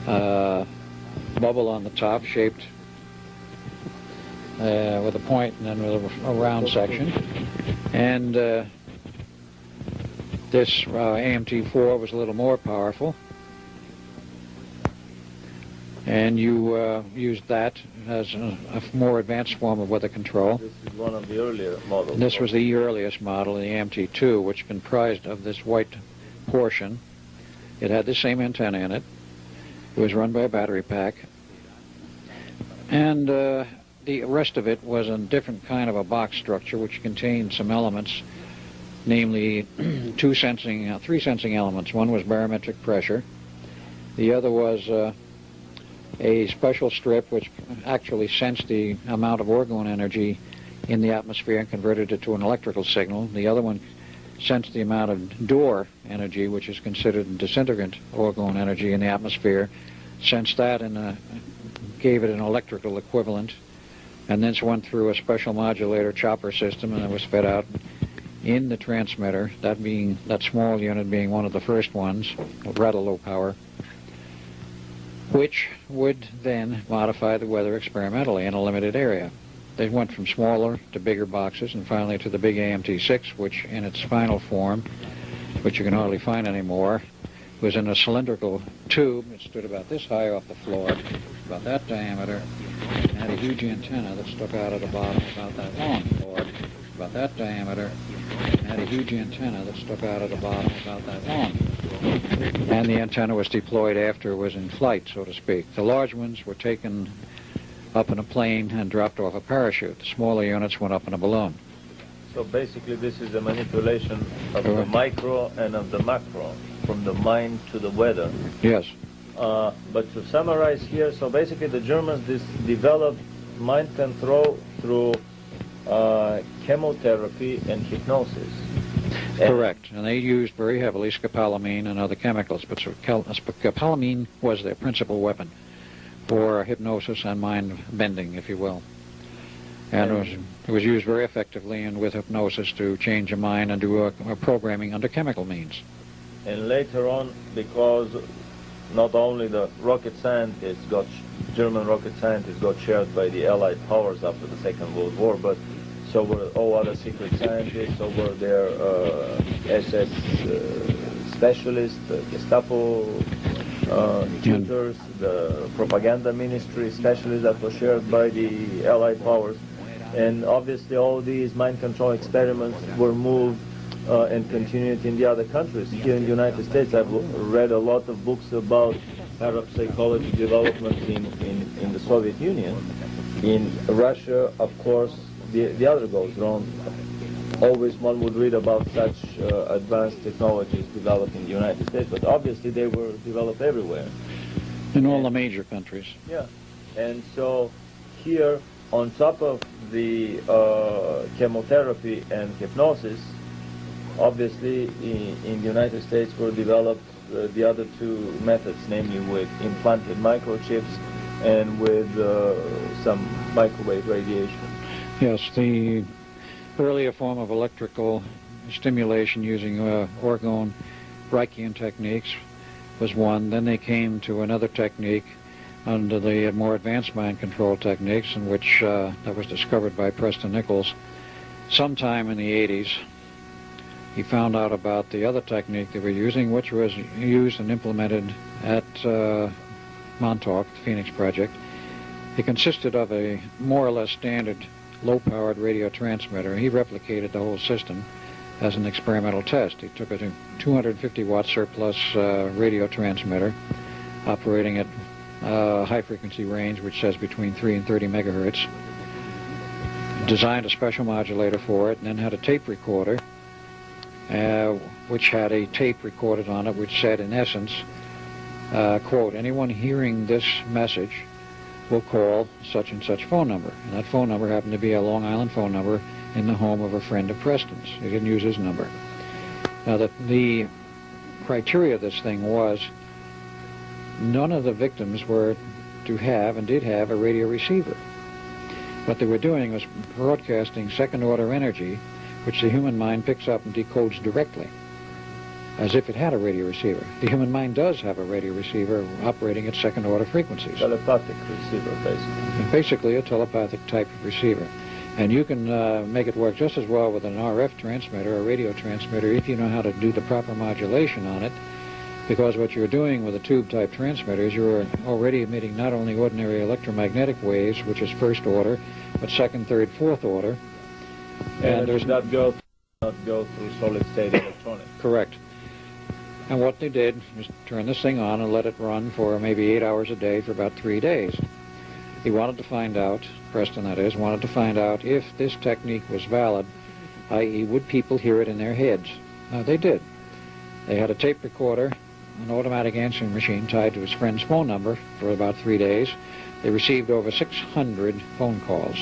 bubble on the top shaped with a point and then with a round section. And this AMT-4 was a little more powerful. And you used that as a more advanced form of weather control. This is one of the earlier models. And this was the earliest model, the AMT-2, which comprised of this white portion. It had the same antenna in it. It was run by a battery pack. And the rest of it was a different kind of a box structure, which contained some elements, namely three sensing elements. One was barometric pressure. The other was a special strip which actually sensed the amount of orgone energy in the atmosphere and converted it to an electrical signal. The other one sensed the amount of Dor energy, which is considered disintegrant orgone energy in the atmosphere, sensed that and gave it an electrical equivalent. And then went through a special modulator chopper system, and it was fed out in the transmitter, that small unit being one of the first ones, rather low power, which would then modify the weather experimentally in a limited area. They went from smaller to bigger boxes, and finally to the big AMT-6, which in its final form, which you can hardly find anymore, was in a cylindrical tube. It stood about this high off the floor, about that diameter, and had a huge antenna that stuck out at the bottom about that long, about that diameter, and had a huge antenna that stuck out at the bottom about that long. And the antenna was deployed after it was in flight, so to speak. The large ones were taken up in a plane and dropped off a parachute. The smaller units went up in a balloon. So basically this is a manipulation of the micro and of the macro, from the mind to the weather. Yes. But to summarize here, so basically the Germans developed mind control through chemotherapy and hypnosis. Correct. And they used very heavily scopolamine and other chemicals, but scopolamine was their principal weapon for hypnosis and mind bending, if you will. And it was used very effectively and with hypnosis to change a mind and do a programming under chemical means. And later on, because not only the German rocket scientists got shared by the Allied powers after the Second World War, but so were all other secret scientists, so were their SS specialists, the Gestapo tutors, the propaganda ministry specialists that were shared by the Allied powers. And obviously all these mind control experiments were moved and continued in the other countries. Here in the United States, I've read a lot of books about parapsychology development in the Soviet Union. In Russia, of course, the other goes wrong. Always one would read about such advanced technologies developed in the United States, but obviously they were developed everywhere. In all the major countries. Yeah. And so here, on top of the chemotherapy and hypnosis, obviously in the United States were developed the other two methods, namely with implanted microchips and with some microwave radiation. Yes, the earlier form of electrical stimulation using orgone Reichian techniques was one. Then they came to another technique under the more advanced mind control techniques, in which that was discovered by Preston Nichols sometime in the 80s. He found out about the other technique they were using, which was used and implemented at Montauk, the Phoenix Project. It consisted of a more or less standard low-powered radio transmitter. He replicated the whole system as an experimental test. He took a 250-watt surplus radio transmitter operating at high-frequency range, which says between 3 and 30 megahertz, designed a special modulator for it, and then had a tape recorder which had a tape recorded on it which said, in essence, quote, anyone hearing this message will call such and such phone number. And that phone number happened to be a Long Island phone number in the home of a friend of Preston's. He didn't use his number. Now, the criteria of this thing was none of the victims were to have and did have a radio receiver. What they were doing was broadcasting second-order energy, which the human mind picks up and decodes directly. as if it had a radio receiver. The human mind does have a radio receiver operating at second-order frequencies. Telepathic receiver, basically. Basically a telepathic type of receiver. And you can make it work just as well with an RF transmitter, a radio transmitter, if you know how to do the proper modulation on it, because what you're doing with a tube-type transmitter is you're already emitting not only ordinary electromagnetic waves, which is first order, but second, third, fourth order. And there's not go through solid-state electronics. Correct. And what they did was turn this thing on and let it run for maybe 8 hours a day for about 3 days. He wanted to find out, Preston that is, wanted to find out if this technique was valid, i.e. would people hear it in their heads. Now they did. They had a tape recorder, an automatic answering machine tied to his friend's phone number for about 3 days. They received over 600 phone calls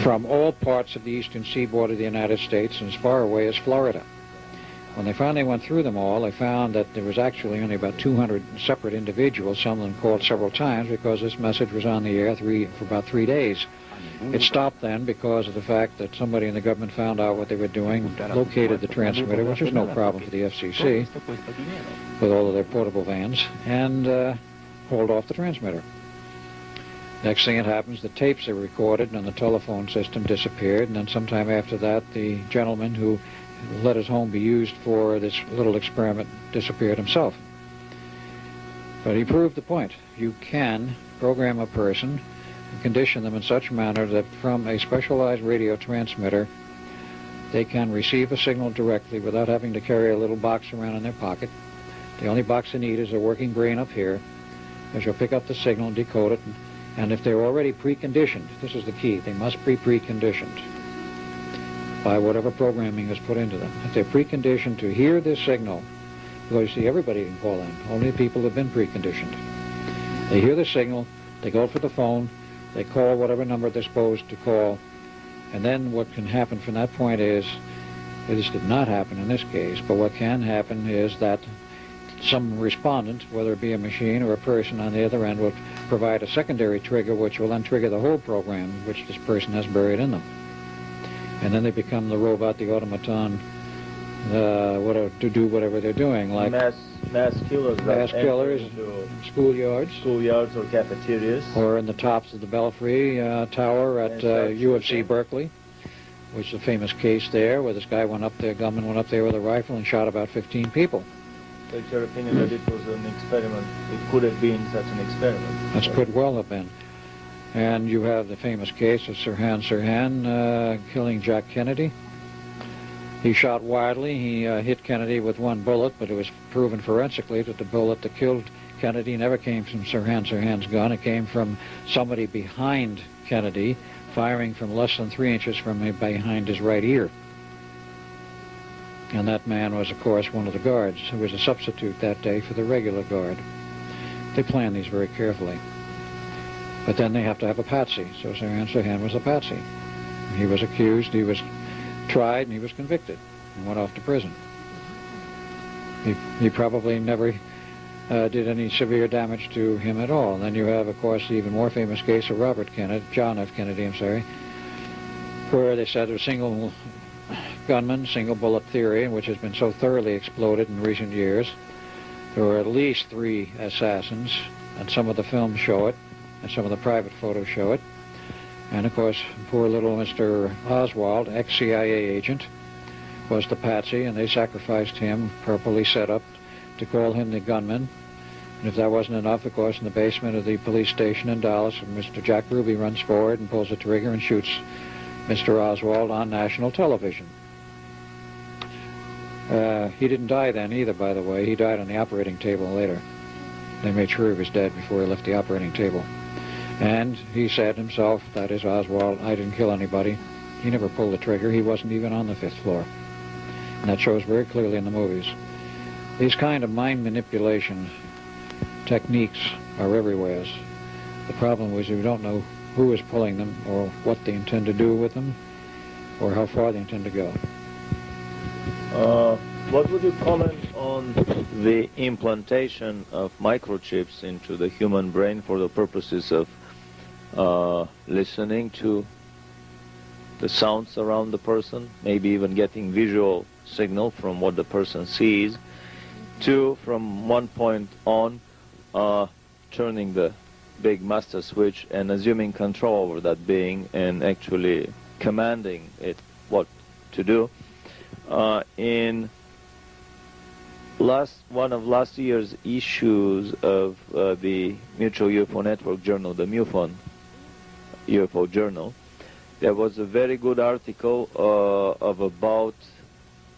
from all parts of the eastern seaboard of the United States and as far away as Florida. When they finally went through them all, they found that there was actually only about 200 separate individuals. Some of them called several times because this message was on the air for about 3 days. It stopped then because of the fact that somebody in the government found out what they were doing, located the transmitter, which was no problem for the FCC, with all of their portable vans, and hauled off the transmitter. Next thing that happens, the tapes they recorded on the telephone system disappeared, and then sometime after that, the gentleman who let his home be used for this little experiment disappeared himself. But he proved the point. You can program a person and condition them in such a manner that from a specialized radio transmitter, they can receive a signal directly without having to carry a little box around in their pocket. The only box they need is a working brain up here, as you'll pick up the signal and decode it. And if they're already preconditioned, this is the key, they must be preconditioned by whatever programming is put into them. If they're preconditioned to hear this signal, because you see, everybody can call in, only the people who have been preconditioned. They hear the signal, they go for the phone, they call whatever number they're supposed to call, and then what can happen from that point is, this did not happen in this case, but what can happen is that some respondent, whether it be a machine or a person on the other end, will provide a secondary trigger which will then trigger the whole program which this person has buried in them. And then they become the robot, the automaton, to do whatever they're doing, like mass killers, schoolyards or cafeterias, or in the tops of the Belfry Tower at UFC Berkeley, which is a famous case there, where this guy went up there, gunman went up there with a rifle and shot about 15 people. So it's your opinion that it was an experiment? It could have been such an experiment? That could well have been. And you have the famous case of Sirhan killing Jack Kennedy. He shot wildly. He hit Kennedy with one bullet, but it was proven forensically that the bullet that killed Kennedy never came from Sirhan's gun. It came from somebody behind Kennedy, firing from less than 3 inches from behind his right ear. And that man was, of course, one of the guards who was a substitute that day for the regular guard. They planned these very carefully. But then they have to have a patsy, so Sirhan was a patsy. He was accused, he was tried, and he was convicted, and went off to prison. He probably never did any severe damage to him at all. And then you have, of course, the even more famous case of John F. Kennedy, where they said there was single gunman, single bullet theory, which has been so thoroughly exploded in recent years. There were at least 3 assassins, and some of the films show it, and some of the private photos show it. And of course, poor little Mr. Oswald, ex-CIA agent, was the patsy, and they sacrificed him, properly set up, to call him the gunman. And if that wasn't enough, of course, in the basement of the police station in Dallas, Mr. Jack Ruby runs forward and pulls the trigger and shoots Mr. Oswald on national television. He didn't die then either, by the way. He died on the operating table later. They made sure he was dead before he left the operating table. And he said himself, that is Oswald, I didn't kill anybody. He never pulled the trigger. He wasn't even on the 5th floor. And that shows very clearly in the movies. These kind of mind manipulation techniques are everywhere. The problem is we don't know who is pulling them or what they intend to do with them or how far they intend to go. What would you comment on the implantation of microchips into the human brain for the purposes of listening to the sounds around the person, maybe even getting visual signal from what the person sees to, from one point on, turning the big master switch and assuming control over that being and actually commanding it what to do. In one of last year's issues of the Mutual UFO Network journal, the MUFON UFO journal, there was a very good article of about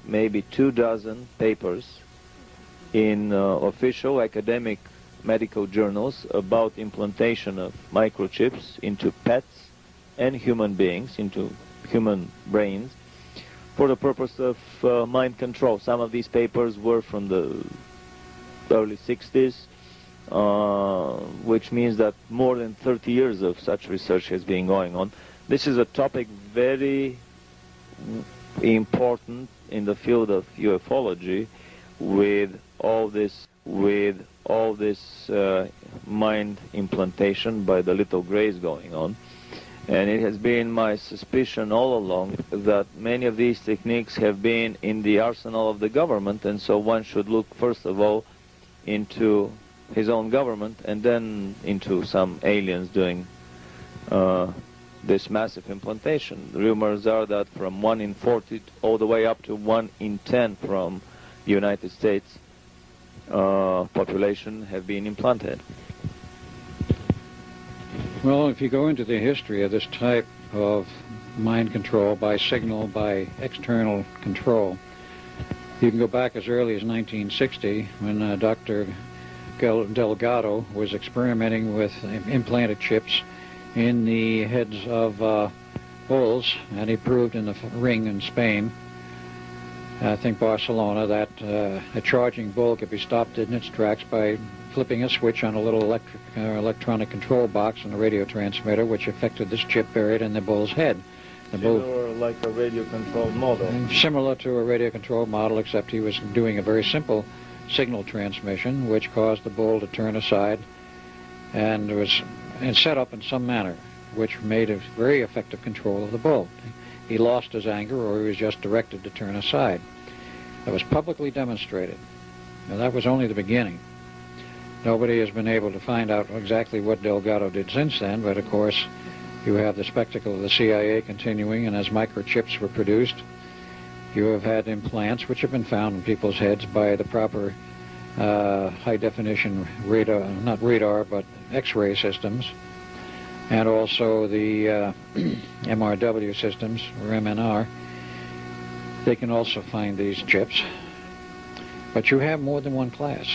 maybe 24 papers in official academic medical journals about implantation of microchips into pets and human beings, into human brains, for the purpose of mind control. Some of these papers were from the early 60s, which means that more than 30 years of such research has been going on. This is a topic very important in the field of ufology, with all this mind implantation by the little grays going on. And it has been my suspicion all along that many of these techniques have been in the arsenal of the government, and so one should look first of all into his own government and then into some aliens doing this massive implantation. Rumors are that from 1 in 40 all the way up to 1 in 10 from the United States population have been implanted. Well, if you go into the history of this type of mind control by signal, by external control, you can go back as early as 1960 when Dr. Delgado was experimenting with implanted chips in the heads of bulls, and he proved in the ring in Spain, I think Barcelona, that a charging bull could be stopped in its tracks by flipping a switch on a little electronic control box on a radio transmitter, which affected this chip buried in the bull's head. The bull, like a radio-controlled model. Similar to a radio-controlled model, except he was doing a very simple signal transmission, which caused the bull to turn aside, and was set up in some manner, which made a very effective control of the bull. He lost his anger, or he was just directed to turn aside. That was publicly demonstrated. Now, that was only the beginning. Nobody has been able to find out exactly what Delgado did since then, but of course you have the spectacle of the CIA continuing, and as microchips were produced, you have had implants which have been found in people's heads by the proper high-definition radar, not radar, but X-ray systems, and also the MRW systems, or MNR. They can also find these chips. But you have more than one class.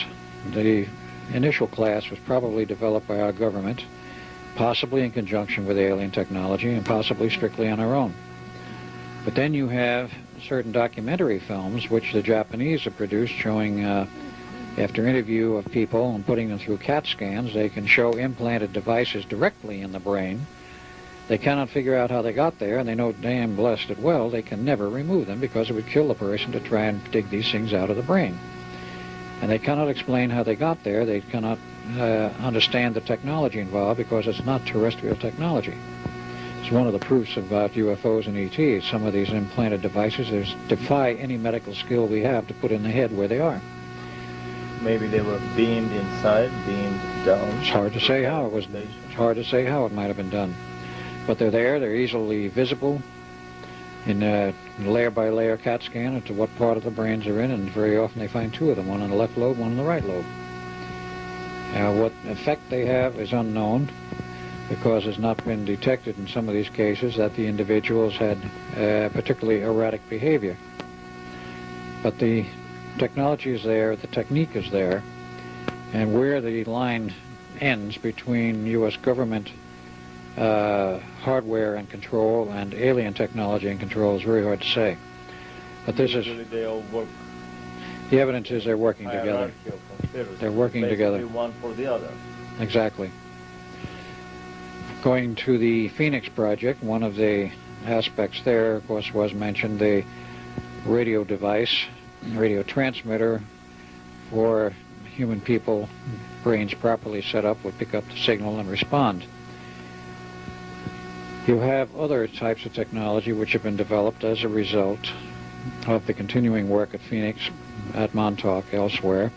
The initial class was probably developed by our government, possibly in conjunction with alien technology, and possibly strictly on our own. But then you have certain documentary films which the Japanese have produced showing, after interview of people and putting them through CAT scans, they can show implanted devices directly in the brain. They cannot figure out how they got there, and they know damn blessed well they can never remove them because it would kill the person to try and dig these things out of the brain. And they cannot explain how they got there. They cannot understand the technology involved because it's not terrestrial technology. It's one of the proofs about UFOs and ETs. Some of these implanted devices defy any medical skill we have to put in the head where they are. Maybe they were beamed inside, beamed down. It's hard to say how it was. It's hard to say how it might have been done. But they're there. They're easily visible in layer-by-layer CAT scan into what part of the brains are in, and very often they find two of them, one on the left lobe, one on the right lobe. What effect they have is unknown, because it's not been detected in some of these cases that the individuals had particularly erratic behavior. But the technology is there, the technique is there, and where the line ends between U.S. government hardware and control and alien technology and control is very hard to say. But this is... They all work. The evidence is they're working together. They're working together. One for the other. Exactly. Going to the Phoenix Project, one of the aspects there, of course, was mentioned the radio device, radio transmitter for human people, brains properly set up, would pick up the signal and respond. You have other types of technology which have been developed as a result, of the continuing work at Phoenix, at Montauk, elsewhere,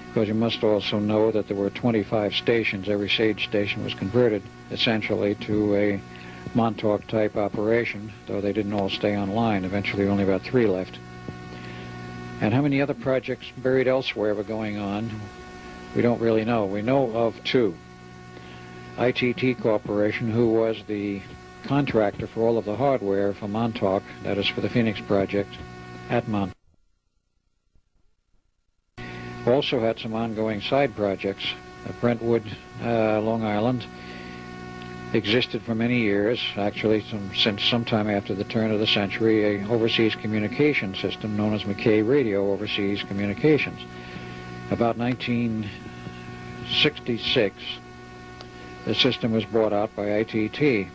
because you must also know that there were 25 stations. Every Sage station was converted essentially to a Montauk-type operation, though they didn't all stay online. Eventually only about 3 left. And how many other projects buried elsewhere were going on, we don't really know. We know of 2. ITT Corporation, who was the contractor for all of the hardware for Montauk, that is for the Phoenix project, at Montauk. Also had some ongoing side projects. Brentwood, Long Island, existed for many years, actually since sometime after the turn of the century, an overseas communication system known as McKay Radio Overseas Communications. About 1966, the system was bought out by ITT. It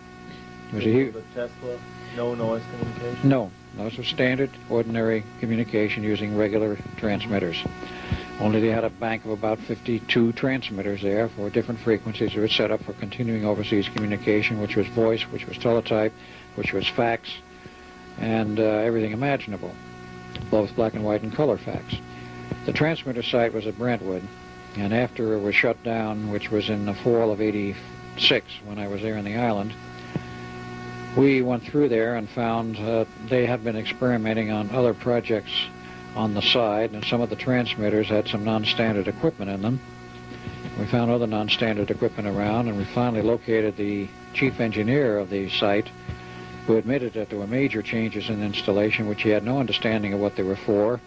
was a Tesla, no noise communication? No, those were standard, ordinary communication using regular transmitters. Only they had a bank of about 52 transmitters there for different frequencies. They were set up for continuing overseas communication, which was voice, which was teletype, which was fax, and everything imaginable, both black and white and color fax. The transmitter site was at Brentwood, and after it was shut down, which was in the fall of '86 when I was there on the island, we went through there and found they had been experimenting on other projects on the side, and some of the transmitters had some non-standard equipment in them. We found other non-standard equipment around, and we finally located the chief engineer of the site, who admitted that there were major changes in the installation, which he had no understanding of what they were for.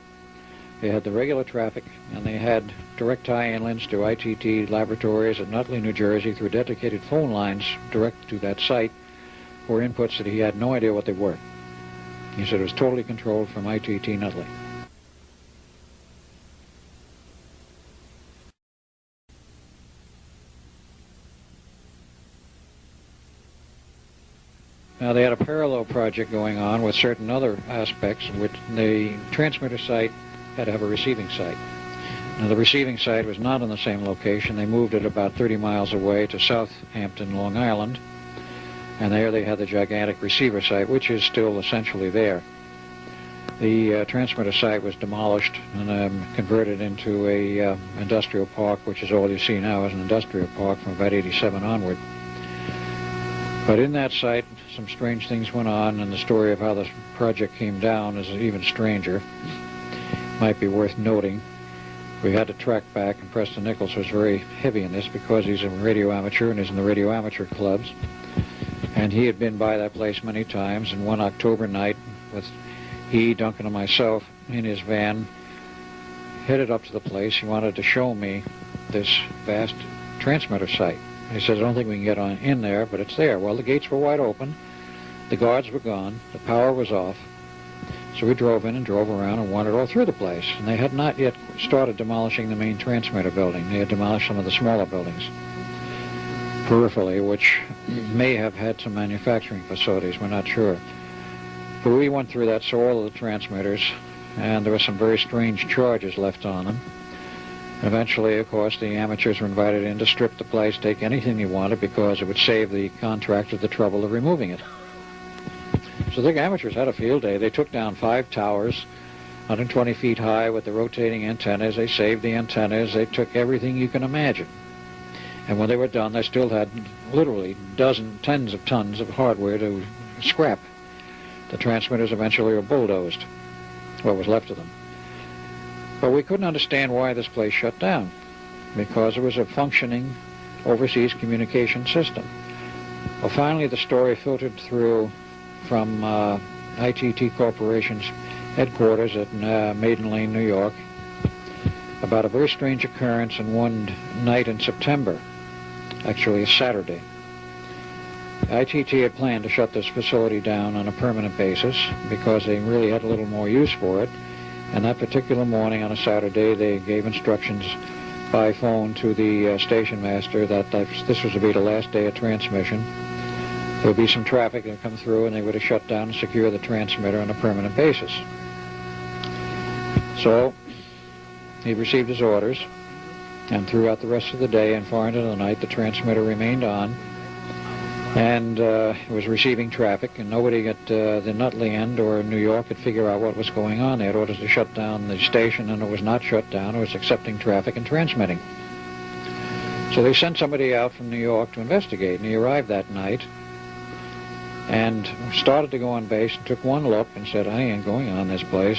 They had the regular traffic, and they had direct tie-in links to ITT laboratories at Nutley, New Jersey, through dedicated phone lines direct to that site for inputs that he had no idea what they were. He said it was totally controlled from ITT Nutley. Now, they had a parallel project going on with certain other aspects, which the transmitter site had to have a receiving site. Now, the receiving site was not in the same location. They moved it about 30 miles away to Southampton, Long Island, and there they had the gigantic receiver site, which is still essentially there. The transmitter site was demolished and converted into a industrial park, which is all you see now as an industrial park from about '87 onward. But in that site, some strange things went on, and the story of how the project came down is even stranger. Might be worth noting. We had to track back, and Preston Nichols was very heavy in this because he's a radio amateur and he's in the radio amateur clubs. And he had been by that place many times, and one October night, with he, Duncan, and myself in his van, headed up to the place. He wanted to show me this vast transmitter site. He says, I don't think we can get on in there, but it's there. Well, the gates were wide open, the guards were gone, the power was off. So we drove in and drove around and wandered all through the place. And they had not yet started demolishing the main transmitter building. They had demolished some of the smaller buildings peripherally, which may have had some manufacturing facilities, we're not sure. But we went through that, saw all of the transmitters, and there were some very strange charges left on them. Eventually, of course, the amateurs were invited in to strip the place, take anything they wanted, because it would save the contractor the trouble of removing it. So the amateurs had a field day. They took down 5 towers, 120 feet high with the rotating antennas. They saved the antennas. They took everything you can imagine. And when they were done, they still had literally tens of tons of hardware to scrap. The transmitters eventually were bulldozed, what was left of them. But we couldn't understand why this place shut down, because it was a functioning overseas communication system. Well, finally the story filtered through from ITT Corporation's headquarters at Maiden Lane, New York, about a very strange occurrence in one night in September, actually a Saturday. ITT had planned to shut this facility down on a permanent basis because they really had a little more use for it. And that particular morning on a Saturday, they gave instructions by phone to the station master that this was to be the last day of transmission. There would be some traffic that would come through, and they would have shut down and secure the transmitter on a permanent basis. So he received his orders, and throughout the rest of the day and far into the night, the transmitter remained on. And it was receiving traffic, and nobody at the Nutley end or New York could figure out what was going on. They had orders to shut down the station, and it was not shut down. It was accepting traffic and transmitting. So they sent somebody out from New York to investigate, and he arrived that night and started to go on base and took one look and said, I ain't going on this place.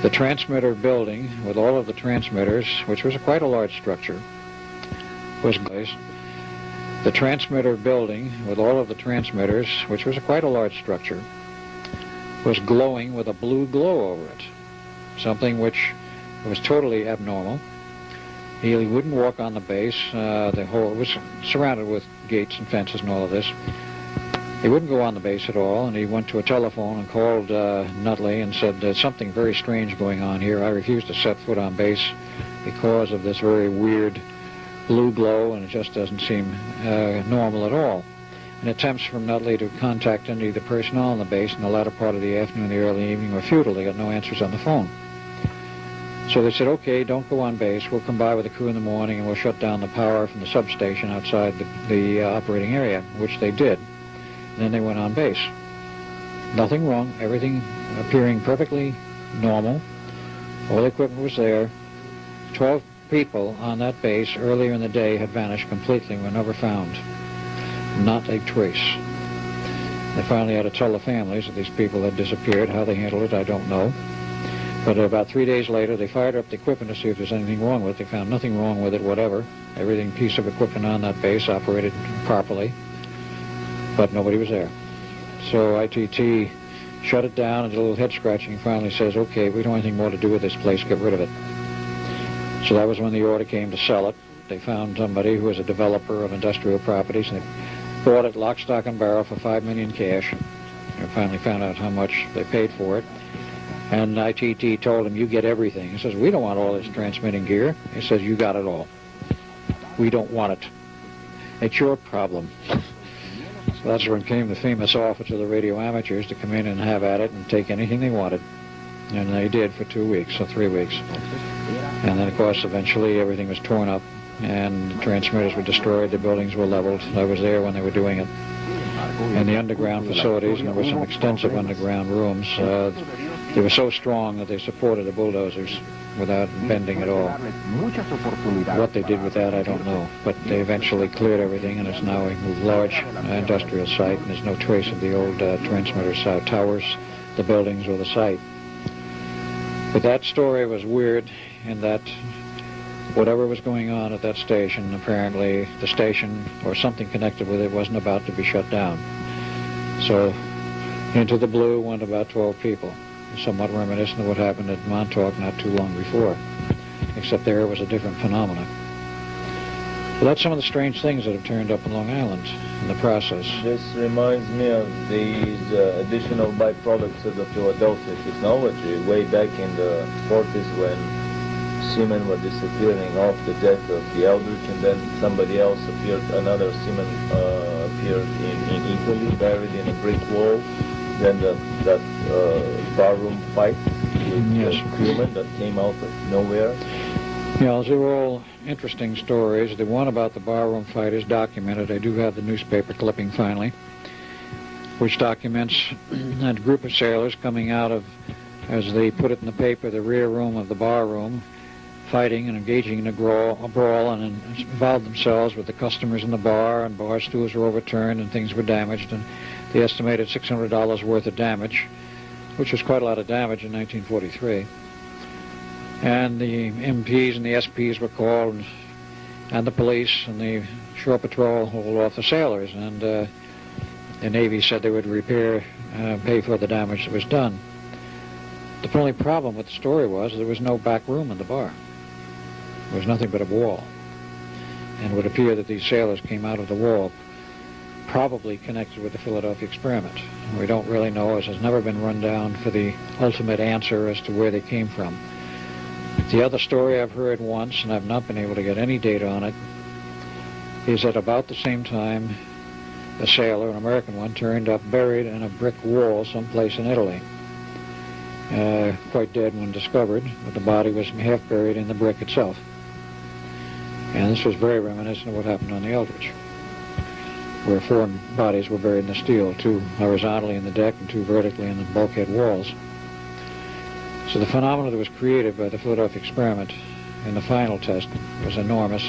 The transmitter building with all of the transmitters, which was quite a large structure, was glazed. The transmitter building with all of the transmitters, which was quite a large structure, was glowing with a blue glow over it, something which was totally abnormal. He wouldn't walk on the base. The whole was surrounded with gates and fences and all of this. He wouldn't go on the base at all, and he went to a telephone and called Nutley and said, there's something very strange going on here. I refuse to set foot on base because of this very weird blue glow, and it just doesn't seem normal at all. And attempts from Nutley to contact any of the personnel on the base in the latter part of the afternoon and the early evening were futile. They got no answers on the phone. So they said, okay, don't go on base. We'll come by with a crew in the morning and we'll shut down the power from the substation outside the operating area, which they did. And then they went on base. Nothing wrong, everything appearing perfectly normal. All the equipment was there. 12 people on that base earlier in the day had vanished completely, were never found. Not a trace. They finally had to tell the families that these people had disappeared. How they handled it, I don't know. But about 3 days later, they fired up the equipment to see if there's anything wrong with it. They found nothing wrong with it, whatever. Every piece of equipment on that base operated properly, but nobody was there. So ITT shut it down and did a little head scratching and finally says, okay, we don't have anything more to do with this place, get rid of it. So that was when the order came to sell it. They found somebody who was a developer of industrial properties, and they bought it lock, stock, and barrel for $5 million cash. They finally found out how much they paid for it. And ITT told him, you get everything. He says, we don't want all this transmitting gear. He says, you got it all. We don't want it. It's your problem. So that's when came the famous offer to the radio amateurs to come in and have at it and take anything they wanted. And they did for 2 weeks or 3 weeks. And then, of course, eventually everything was torn up and the transmitters were destroyed, the buildings were leveled. I was there when they were doing it. And the underground facilities, and there were some extensive underground rooms, they were so strong that they supported the bulldozers without bending at all. What they did with that, I don't know. But they eventually cleared everything, and it's now a large industrial site, and there's no trace of the old transmitter towers, the buildings, or the site. But that story was weird in that whatever was going on at that station, apparently the station or something connected with it wasn't about to be shut down. So into the blue went about 12 people, somewhat reminiscent of what happened at Montauk not too long before, except there it was a different phenomenon. But that's some of the strange things that have turned up in Long Island in the process. This reminds me of these additional byproducts of the Philadelphia technology way back in the 40s when seamen were disappearing off the deck of the Eldridge, and then somebody else appeared, another seaman appeared in Italy, buried in a brick wall. Then that barroom fight with the crewmen that came out of nowhere. Yeah, they were all interesting stories. The one about the barroom fight is documented. I do have the newspaper clipping finally, which documents a group of sailors coming out of, as they put it in the paper, the rear room of the barroom, fighting and engaging in a brawl, and involved themselves with the customers in the bar, and bar stools were overturned and things were damaged, and they estimated $600 worth of damage, which was quite a lot of damage in 1943. And the MPs and the SPs were called, and the police and the shore patrol hauled off the sailors, and the Navy said they would pay for the damage that was done. The only problem with the story was there was no back room in the bar. There was nothing but a wall. And it would appear that these sailors came out of the wall, probably connected with the Philadelphia experiment. We don't really know, as has never been run down for the ultimate answer as to where they came from. The other story I've heard once, and I've not been able to get any data on it, is that about the same time a sailor, an American one, turned up buried in a brick wall someplace in Italy. Quite dead when discovered, but the body was half buried in the brick itself. And this was very reminiscent of what happened on the Eldridge. where 4 bodies were buried in the steel, 2 horizontally in the deck and 2 vertically in the bulkhead walls. So the phenomenon that was created by the Philadelphia experiment in the final test was enormous,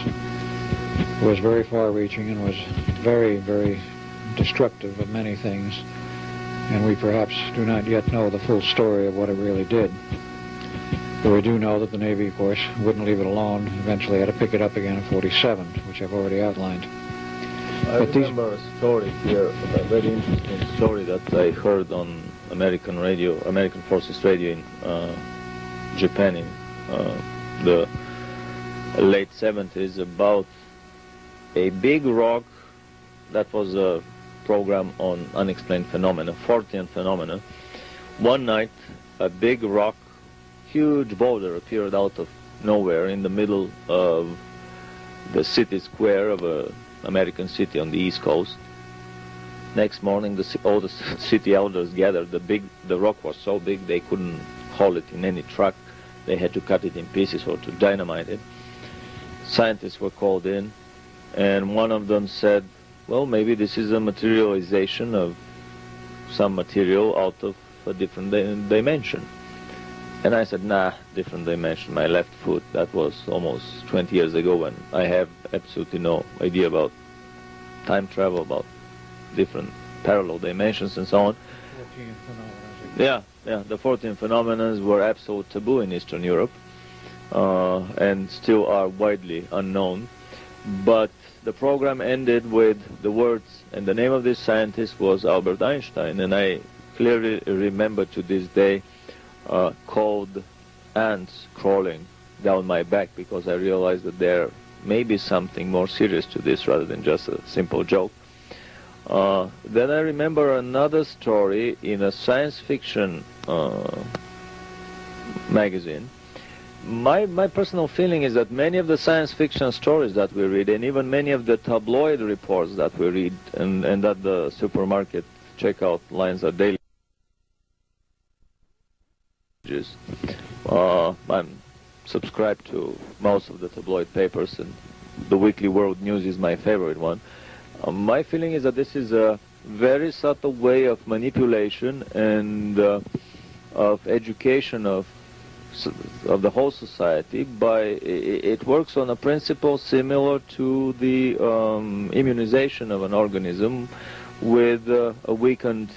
was very far-reaching, and was very, very destructive of many things. And we perhaps do not yet know the full story of what it really did. But we do know that the Navy, of course, wouldn't leave it alone. Eventually had to pick it up again in 47, which I've already outlined. I remember a story here, a very interesting story that I heard on American radio, American Forces Radio in Japan in the late 70s, about a big rock that was a program on unexplained phenomena, Fortean phenomena. One night, a big rock, huge boulder appeared out of nowhere in the middle of the city square of a American city on the East Coast. Next morning, all the city elders gathered. The rock was so big they couldn't haul it in any truck. They had to cut it in pieces or to dynamite it. Scientists were called in, and one of them said, well, maybe this is a materialization of some material out of a different dimension. And I said, nah, different dimension, my left foot. That was almost 20 years ago, when I have absolutely no idea about time travel, about different parallel dimensions and so on. 14 phenomena. Yeah, the 14 phenomena were absolute taboo in Eastern Europe, and still are widely unknown. But the program ended with the words, and the name of this scientist was Albert Einstein, and I clearly remember to this day cold ants crawling down my back, because I realized that there may be something more serious to this rather than just a simple joke. Then I remember another story in a science fiction magazine. My personal feeling is that many of the science fiction stories that we read, and even many of the tabloid reports that we read, and that the supermarket checkout lines are daily, I'm subscribed to most of the tabloid papers, and the Weekly World News is my favorite one. My feeling is that this is a very subtle way of manipulation and of education of the whole society. It works on a principle similar to the immunization of an organism with a weakened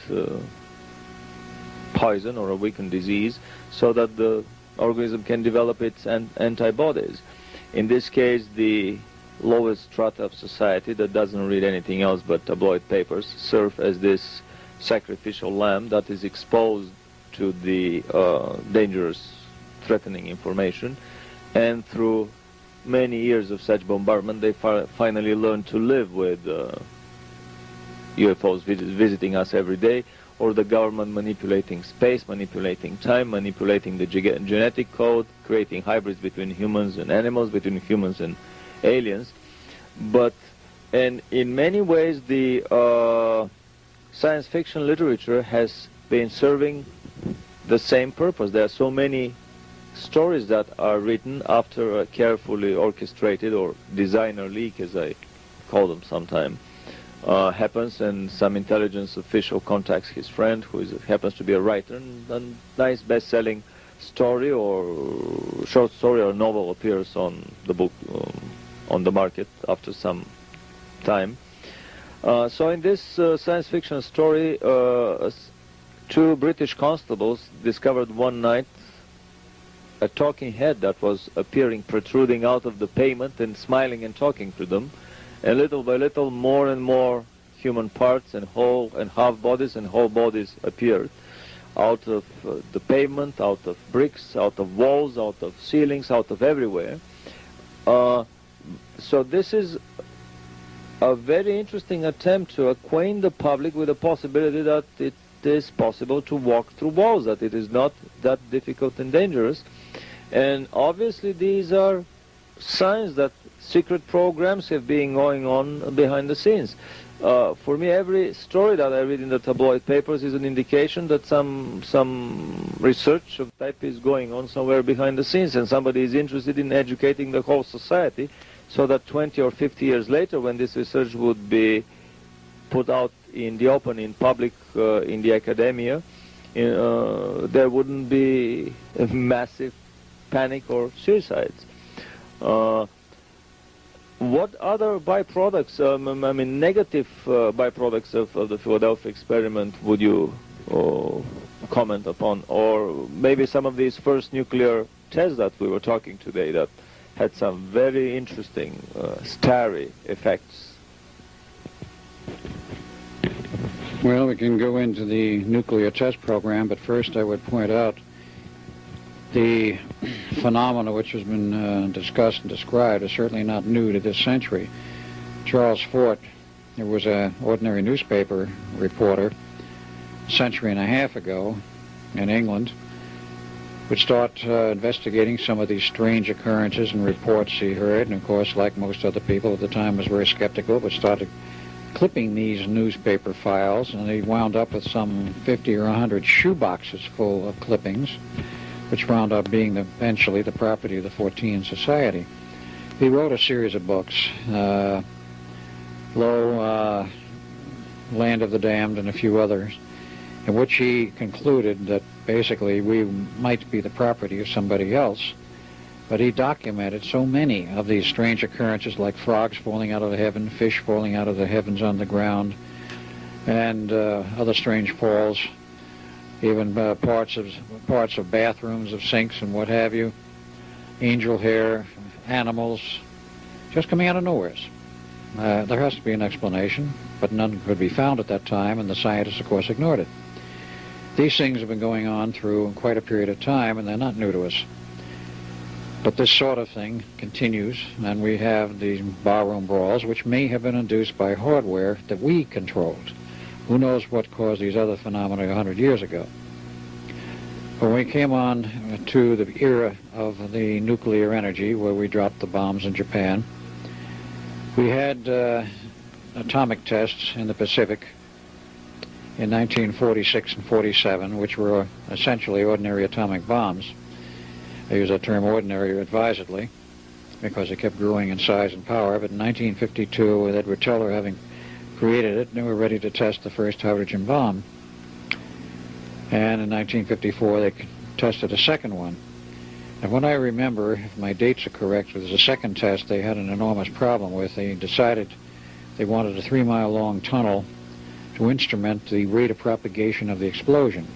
poison or a weakened disease, so that the organism can develop its antibodies. In this case, the lowest strata of society that doesn't read anything else but tabloid papers serve as this sacrificial lamb that is exposed to the dangerous, threatening information, and through many years of such bombardment, they finally learn to live with UFOs visiting us every day, or the government manipulating space, manipulating time, manipulating the genetic code, creating hybrids between humans and animals, between humans and aliens. And in many ways, the science fiction literature has been serving the same purpose. There are so many stories that are written after a carefully orchestrated or designer leak, as I call them sometimes, happens, and some intelligence official contacts his friend, who happens to be a writer, and a nice best-selling story or short story or novel appears on the book, on the market after some time. So in this science fiction story, 2 British constables discovered one night a talking head that was protruding out of the pavement and smiling and talking to them. And little by little, more and more human parts and whole and half bodies and whole bodies appeared out of the pavement, out of bricks, out of walls, out of ceilings, out of everywhere. So this is a very interesting attempt to acquaint the public with the possibility that it is possible to walk through walls, that it is not that difficult and dangerous. And obviously these are signs that secret programs have been going on behind the scenes. For me, every story that I read in the tabloid papers is an indication that some research of type is going on somewhere behind the scenes, and somebody is interested in educating the whole society, so that 20 or 50 years later, when this research would be put out in the open, in public, in the academia, there wouldn't be a massive panic or suicides. What other byproducts, I mean negative byproducts of the Philadelphia experiment would you comment upon? Or maybe some of these first nuclear tests that we were talking today that had some very interesting, starry effects? Well, we can go into the nuclear test program, but first I would point out the phenomena which has been discussed and described is certainly not new to this century. Charles Fort, there was an ordinary newspaper reporter a century and a half ago in England, would start investigating some of these strange occurrences and reports he heard, and of course, like most other people at the time, was very skeptical, but started clipping these newspaper files, and he wound up with some 50 or 100 shoeboxes full of clippings, which wound up being eventually the property of the Fortean Society. He wrote a series of books, Land of the Damned and a few others, in which he concluded that basically we might be the property of somebody else. But he documented so many of these strange occurrences, like frogs falling out of the heaven, fish falling out of the heavens on the ground, and other strange falls, even parts of bathrooms, of sinks and what have you, angel hair, animals, just coming out of nowhere. There has to be an explanation, but none could be found at that time, and the scientists, of course, ignored it. These things have been going on through quite a period of time, and they're not new to us. But this sort of thing continues, and we have these barroom brawls, which may have been induced by hardware that we controlled. Who knows what caused these other phenomena 100 years ago? When we came on to the era of the nuclear energy, where we dropped the bombs in Japan, we had atomic tests in the Pacific in 1946 and 47, which were essentially ordinary atomic bombs. I use that term ordinary advisedly because it kept growing in size and power, but in 1952, with Edward Teller having created it, they were ready to test the first hydrogen bomb. And in 1954, they tested a second one. And what I remember, if my dates are correct, was the second test they had an enormous problem with. They decided they wanted a 3-mile-long tunnel to instrument the rate of propagation of the explosion.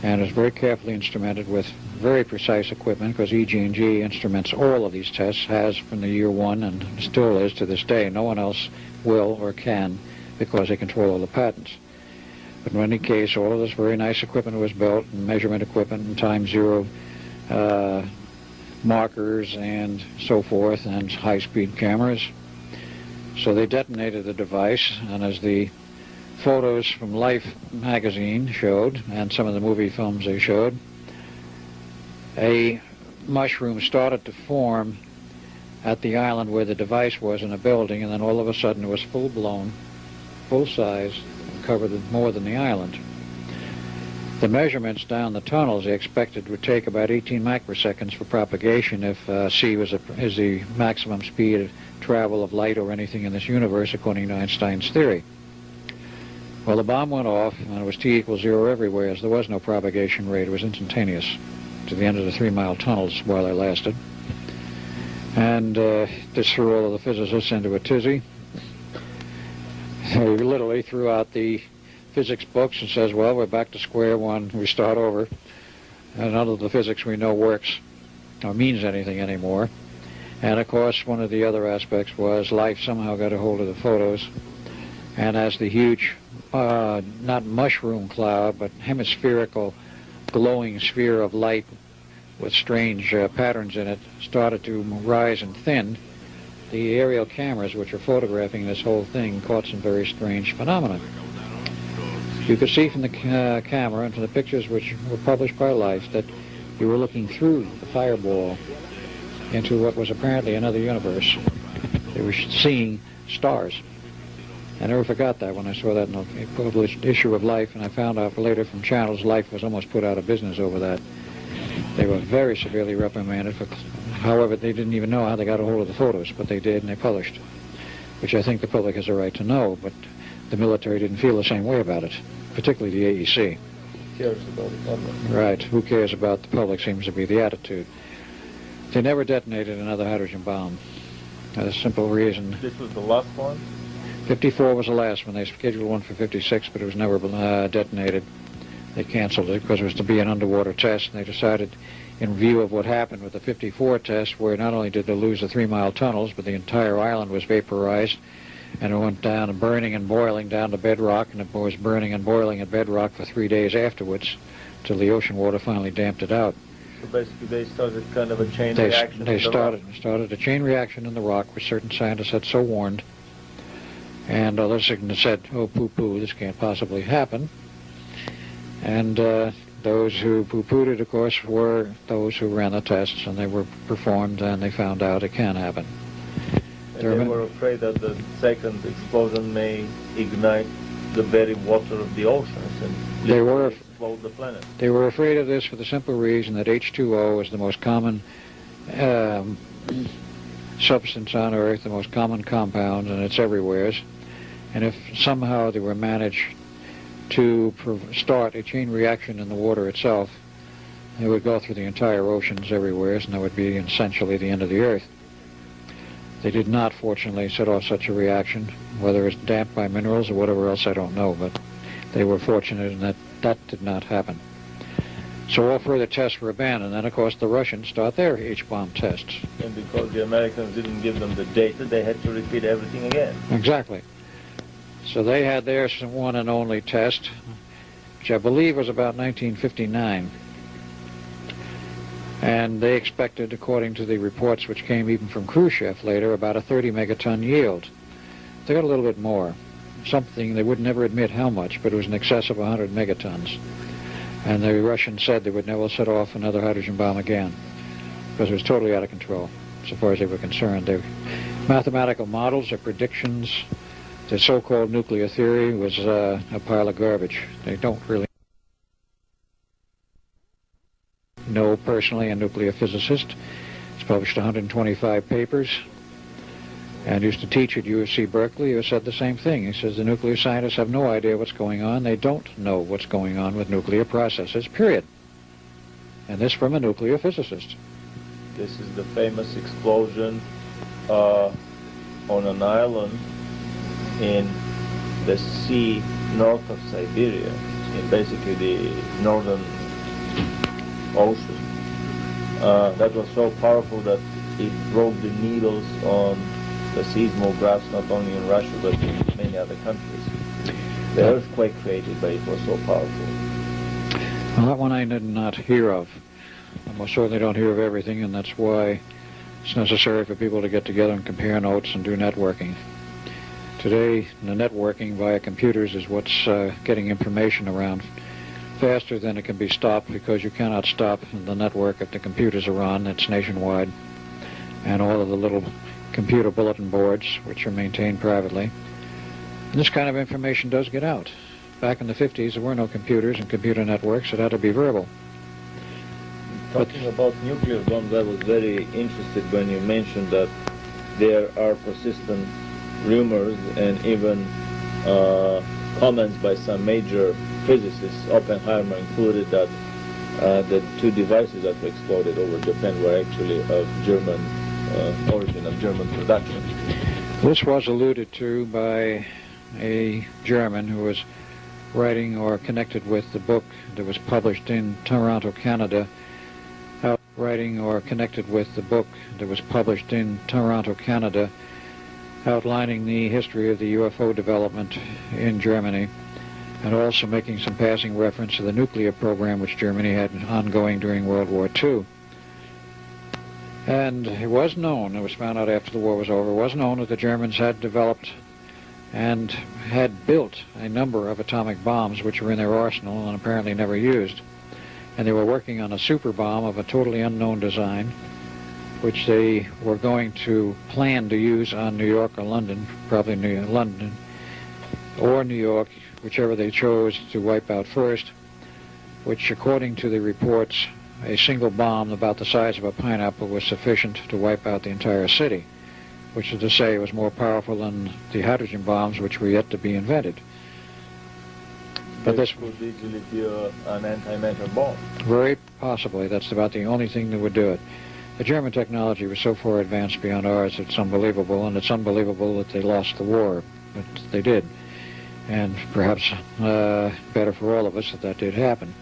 And it was very carefully instrumented with very precise equipment, because EG&G instruments all of these tests, has from the year one and still is to this day. No one else will or can, because they control all the patents. But in any case, all of this very nice equipment was built, and measurement equipment and time zero markers and so forth, and high-speed cameras. So they detonated the device, and as the photos from Life magazine showed, and some of the movie films they showed, a mushroom started to form at the island where the device was in a building, and then all of a sudden it was full-blown, full-size, covered more than the island. The measurements down the tunnels they expected would take about 18 microseconds for propagation if c is the maximum speed of travel of light or anything in this universe, according to Einstein's theory. Well, the bomb went off, and it was t equals 0 everywhere, as there was no propagation rate. It was instantaneous to the end of the 3-mile tunnels while they lasted. And this threw all of the physicists into a tizzy. He literally threw out the physics books and says, well, we're back to square one, we start over. And none of the physics we know works or means anything anymore. And of course, one of the other aspects was Life somehow got a hold of the photos. And as the huge, not mushroom cloud, but hemispherical glowing sphere of light with strange patterns in it started to rise and thin, the aerial cameras which are photographing this whole thing caught some very strange phenomena. You could see from the camera and from the pictures which were published by Life that you were looking through the fireball into what was apparently another universe. They were seeing stars. I never forgot that when I saw that in a published issue of Life, and I found out later from channels Life was almost put out of business over that. They were very severely reprimanded for, however, they didn't even know how they got a hold of the photos, but they did, and they published, which I think the public has a right to know. But the military didn't feel the same way about it, particularly the AEC. Who cares about the public? Right. Who cares about the public seems to be the attitude. They never detonated another hydrogen bomb. A simple reason. This was the last one? 54 was the last one. They scheduled one for 56, but it was never detonated. They canceled it because it was to be an underwater test, and they decided, in view of what happened with the 54 test, where not only did they lose the 3-mile tunnels, but the entire island was vaporized, and it went down and burning and boiling down to bedrock, and it was burning and boiling at bedrock for 3 days afterwards, till the ocean water finally damped it out. So basically they started kind of a chain reaction. They started a chain reaction in the rock, which certain scientists had so warned, and others said, oh, poo-poo, this can't possibly happen. And those who poo-pooed it, of course, were those who ran the tests, and they were performed, and they found out it can happen. And they were afraid that the second explosion may ignite the very water of the oceans and explode the planet. They were afraid of this for the simple reason that H2O is the most common substance on Earth, the most common compound, and it's everywhere. And if somehow they were managed to start a chain reaction in the water itself, it would go through the entire oceans everywhere, and that would be essentially the end of the Earth. They did not, fortunately, set off such a reaction. Whether it's damped by minerals or whatever else, I don't know, but they were fortunate in that that did not happen. So all further tests were abandoned. Then, of course, the Russians start their H-bomb tests. And because the Americans didn't give them the data, they had to repeat everything again. Exactly. So they had their one and only test, which I believe was about 1959. And they expected, according to the reports which came even from Khrushchev later, about a 30 megaton yield. They got a little bit more. Something they would never admit how much, but it was in excess of 100 megatons. And the Russians said they would never set off another hydrogen bomb again, because it was totally out of control, so far as they were concerned. Their mathematical models, their predictions, the so-called nuclear theory was a pile of garbage. They don't really know personally a nuclear physicist. He's published 125 papers and used to teach at UC Berkeley, who said the same thing. He says the nuclear scientists have no idea what's going on. They don't know what's going on with nuclear processes, period. And this from a nuclear physicist. This is the famous explosion on an island in the sea north of Siberia, in basically the northern ocean. That was so powerful that it broke the needles on the seismographs not only in Russia but in many other countries. The earthquake created by it was so powerful. Well, that one I did not hear of. I most certainly don't hear of everything, and that's why it's necessary for people to get together and compare notes and do networking. Today, the networking via computers is what's getting information around faster than it can be stopped, because you cannot stop the network if the computers are on. It's nationwide. And all of the little computer bulletin boards, which are maintained privately. And this kind of information does get out. Back in the 50s, there were no computers and computer networks. It had to be verbal. Talking about nuclear bombs, I was very interested when you mentioned that there are persistent rumors and even comments by some major physicists, Oppenheimer included, that the two devices that were exploded over Japan were actually of German origin, of German production. This was alluded to by a German who was writing or connected with the book that was published in Toronto, Canada, outlining the history of the UFO development in Germany, and also making some passing reference to the nuclear program which Germany had ongoing during World War II. And it was known, it was found out after the war was over, it was known that the Germans had developed and had built a number of atomic bombs which were in their arsenal and apparently never used. And they were working on a super bomb of a totally unknown design, which they were going to plan to use on New York or London, probably London or New York, whichever they chose to wipe out first, which, according to the reports, a single bomb about the size of a pineapple was sufficient to wipe out the entire city. which is to say it was more powerful than the hydrogen bombs, which were yet to be invented. But this could easily be an anti-matter bomb. Very possibly. That's about the only thing that would do it. The German technology was so far advanced beyond ours, it's unbelievable, and it's unbelievable that they lost the war, but they did. And perhaps better for all of us that that did happen.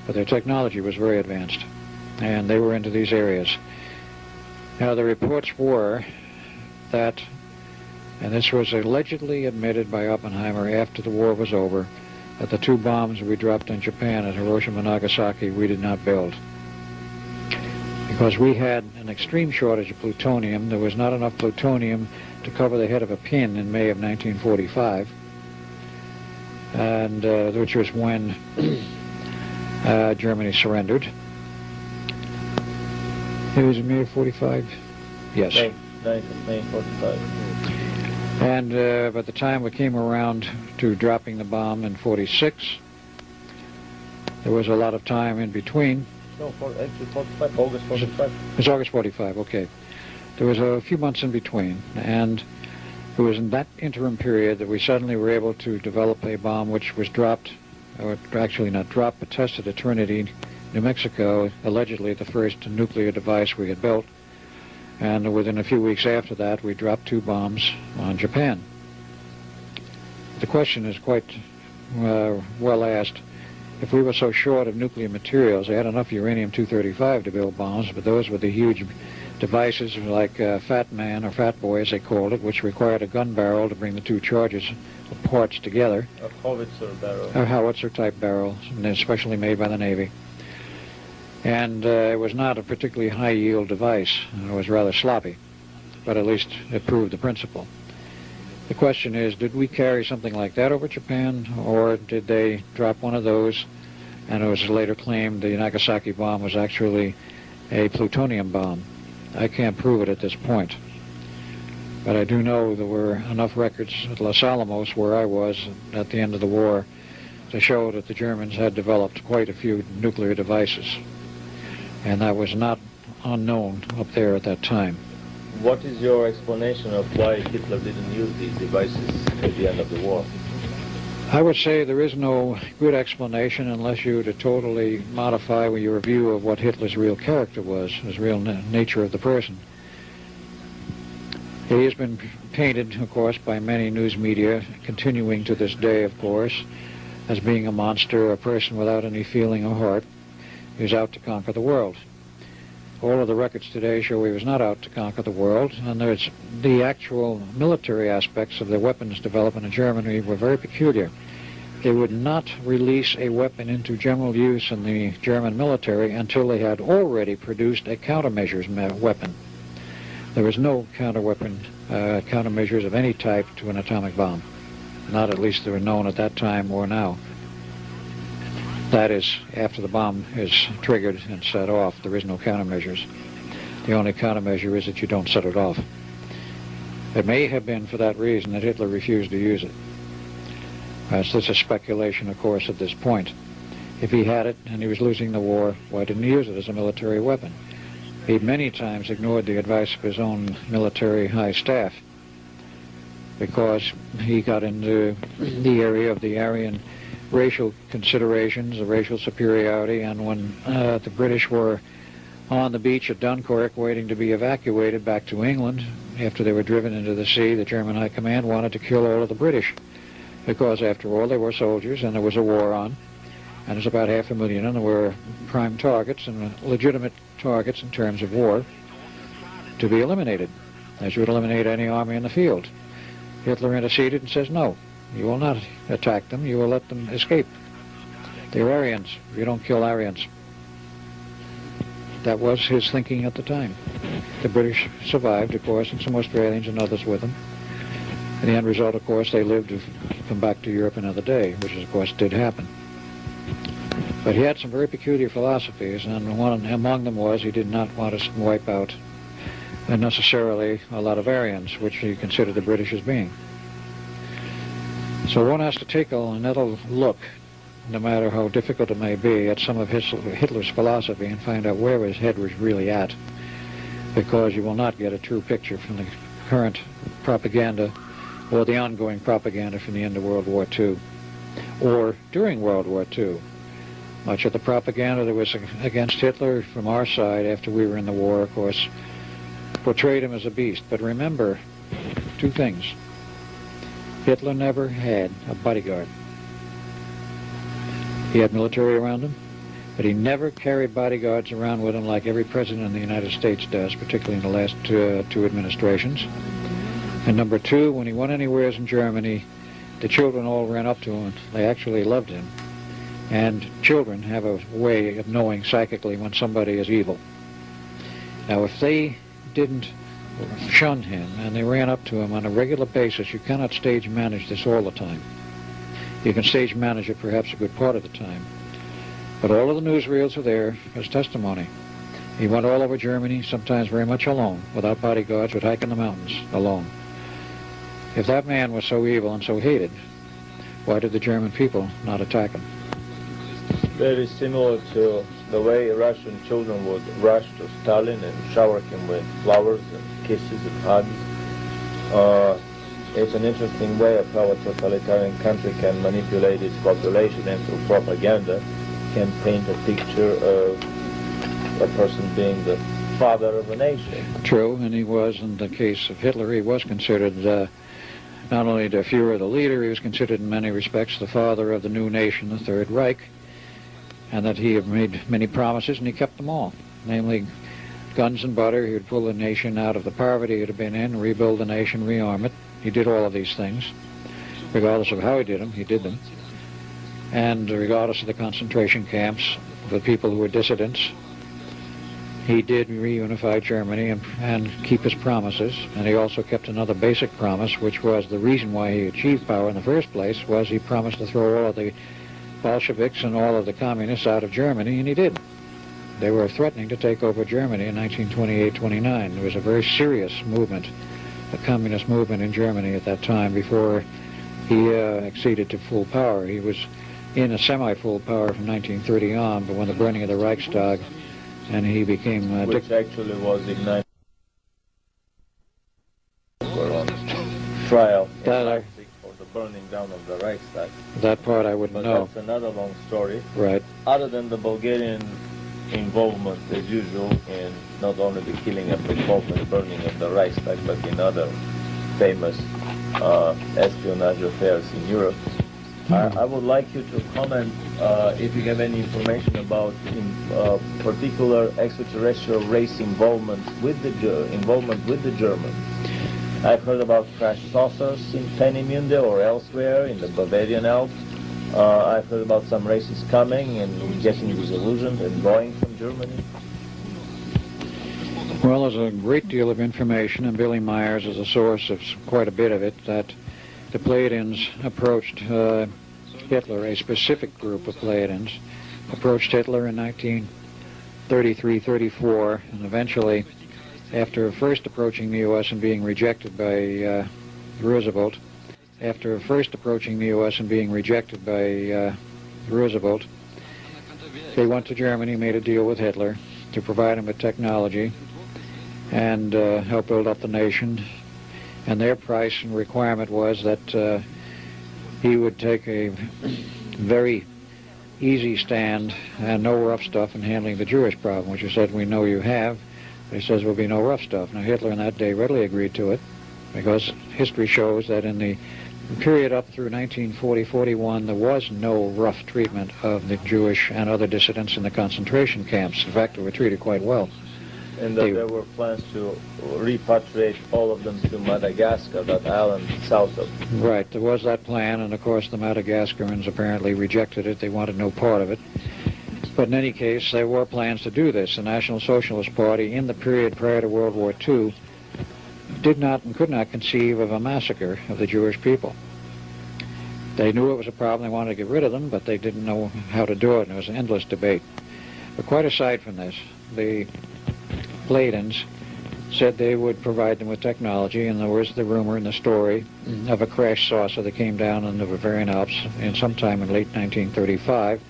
But their technology was very advanced, and they were into these areas. Now, the reports were that, and this was allegedly admitted by Oppenheimer after the war was over, that the 2 bombs we dropped in Japan at Hiroshima and Nagasaki we did not build. Because we had an extreme shortage of plutonium. There was not enough plutonium to cover the head of a pin in May of 1945, and which was when Germany surrendered. It was in May of 45? Yes. May 45. And by the time we came around to dropping the bomb in 46, there was a lot of time in between. No, actually 45, August 45. It's August 45, okay. There was a few months in between, and it was in that interim period that we suddenly were able to develop a bomb which was dropped, or actually not dropped, but tested at Trinity, New Mexico, allegedly the first nuclear device we had built. And within a few weeks after that, we dropped 2 bombs on Japan. The question is quite well asked. If we were so short of nuclear materials, they had enough uranium-235 to build bombs, but those were the huge devices like Fat Man, or Fat Boy as they called it, which required a gun barrel to bring the 2 charges of parts together. A howitzer barrel. A howitzer-type barrel, especially made by the Navy. And it was not a particularly high-yield device. It was rather sloppy, but at least it proved the principle. The question is, did we carry something like that over Japan, or did they drop one of those, and it was later claimed the Nagasaki bomb was actually a plutonium bomb? I can't prove it at this point, but I do know there were enough records at Los Alamos, where I was at the end of the war, to show that the Germans had developed quite a few nuclear devices. And that was not unknown up there at that time. What is your explanation of why Hitler didn't use these devices at the end of the war? I would say there is no good explanation unless you were to totally modify your view of what Hitler's real character was, his real nature of the person. He has been painted, of course, by many news media, continuing to this day, of course, as being a monster, a person without any feeling or heart, who's out to conquer the world. All of the records today show he was not out to conquer the world, and there's the actual military aspects of the weapons development in Germany were very peculiar. They would not release a weapon into general use in the German military until they had already produced a countermeasures weapon. There was no countermeasures of any type to an atomic bomb. Not at least they were known at that time or now. That is, after the bomb is triggered and set off, there is no countermeasures. The only countermeasure is that you don't set it off. It may have been for that reason that Hitler refused to use it. So this is speculation, of course, at this point. If he had it and he was losing the war, why didn't he use it as a military weapon? He many times ignored the advice of his own military high staff because he got into the area of the Aryan racial considerations, of racial superiority, and when the British were on the beach at Dunkirk waiting to be evacuated back to England after they were driven into the sea, the German High Command wanted to kill all of the British because, after all, they were soldiers and there was a war on, and there's about 500,000, and there were prime targets and legitimate targets in terms of war to be eliminated, as you would eliminate any army in the field. Hitler interceded and says, no, you will not attack them, you will let them escape. They're Aryans, you don't kill Aryans. That was his thinking at the time. The British survived, of course, and some Australians and others with them. And the end result, of course, they lived to come back to Europe another day, which, of course, did happen. But he had some very peculiar philosophies, and one among them was he did not want to wipe out necessarily a lot of Aryans, which he considered the British as being. So one has to take another look, no matter how difficult it may be, at some of Hitler's philosophy and find out where his head was really at, because you will not get a true picture from the current propaganda or the ongoing propaganda from the end of World War II or during World War II. Much of the propaganda that was against Hitler from our side after we were in the war, of course, portrayed him as a beast. But remember two things. Hitler never had a bodyguard. He had military around him, but he never carried bodyguards around with him like every president in the United States does, particularly in the last two administrations. And number two, when he went anywhere in Germany, the children all ran up to him. They actually loved him. And children have a way of knowing psychically when somebody is evil. Now, if they didn't shun him and they ran up to him on a regular basis, you cannot stage manage this all the time. You can stage manage it perhaps a good part of the time. But all of the newsreels are there as testimony. He went all over Germany, sometimes very much alone, without bodyguards, would hike in the mountains alone. If that man was so evil and so hated, why did the German people not attack him? Very similar to the way Russian children would rush to Stalin and shower him with flowers and kisses and hugs. It's an interesting way of how a totalitarian country can manipulate its population and through propaganda can paint a picture of a person being the father of a nation. True, and he was, in the case of Hitler, he was considered not only the Führer, the leader, he was considered in many respects the father of the new nation, the Third Reich, and that he had made many promises and he kept them all, namely guns and butter. He would pull the nation out of the poverty it had been in, rebuild the nation, rearm it. He did all of these things. Regardless of how he did them. And regardless of the concentration camps, the people who were dissidents, he did reunify Germany and keep his promises. And he also kept another basic promise, which was the reason why he achieved power in the first place, was he promised to throw all of the Bolsheviks and all of the communists out of Germany, and he did. They were threatening to take over Germany in 1928-29. There was a very serious movement, a communist movement in Germany at that time before he acceded to full power. He was in a semi-full power from 1930 on, but when the burning of the Reichstag, and he became... which actually was ignited for on trial in Leipzig for the burning down of the Reichstag. That part I wouldn't know. But that's another long story. Right. Other than the Bulgarian involvement, as usual, in not only the killing of the Pope and the burning of the Reichstag, but in other famous espionage affairs in Europe. I would like you to comment if you have any information about particular extraterrestrial race involvement with the Germans. I've heard about crash saucers in Peenemünde or elsewhere in the Bavarian Alps. I've heard about some races coming and getting disillusioned and going from Germany. Well, there's a great deal of information, and Billy Myers is a source of quite a bit of it, that the Pleiadians approached Hitler, a specific group of Pleiadians, approached Hitler in 1933-34, and eventually, after first approaching the U.S. and being rejected by Roosevelt, they went to Germany, made a deal with Hitler to provide him with technology and help build up the nation. And their price and requirement was that he would take a very easy stand and no rough stuff in handling the Jewish problem, which he said, we know you have. But he says, there'll be no rough stuff. Now, Hitler in that day readily agreed to it, because history shows that in the period up through 1940-41, there was no rough treatment of the Jewish and other dissidents in the concentration camps. In fact, they were treated quite well. And that there were plans to repatriate all of them to Madagascar, that island south of. Right, there was that plan, and of course the Madagascarans apparently rejected it. They wanted no part of it. But in any case, there were plans to do this. The National Socialist Party, in the period prior to World War II, did not and could not conceive of a massacre of the Jewish people. They knew it was a problem, they wanted to get rid of them, but they didn't know how to do it, and it was an endless debate. But quite aside from this, the Pleiadians said they would provide them with technology, and there was the rumor and the story of a crash saucer that came down in the Bavarian Alps in sometime in late 1935,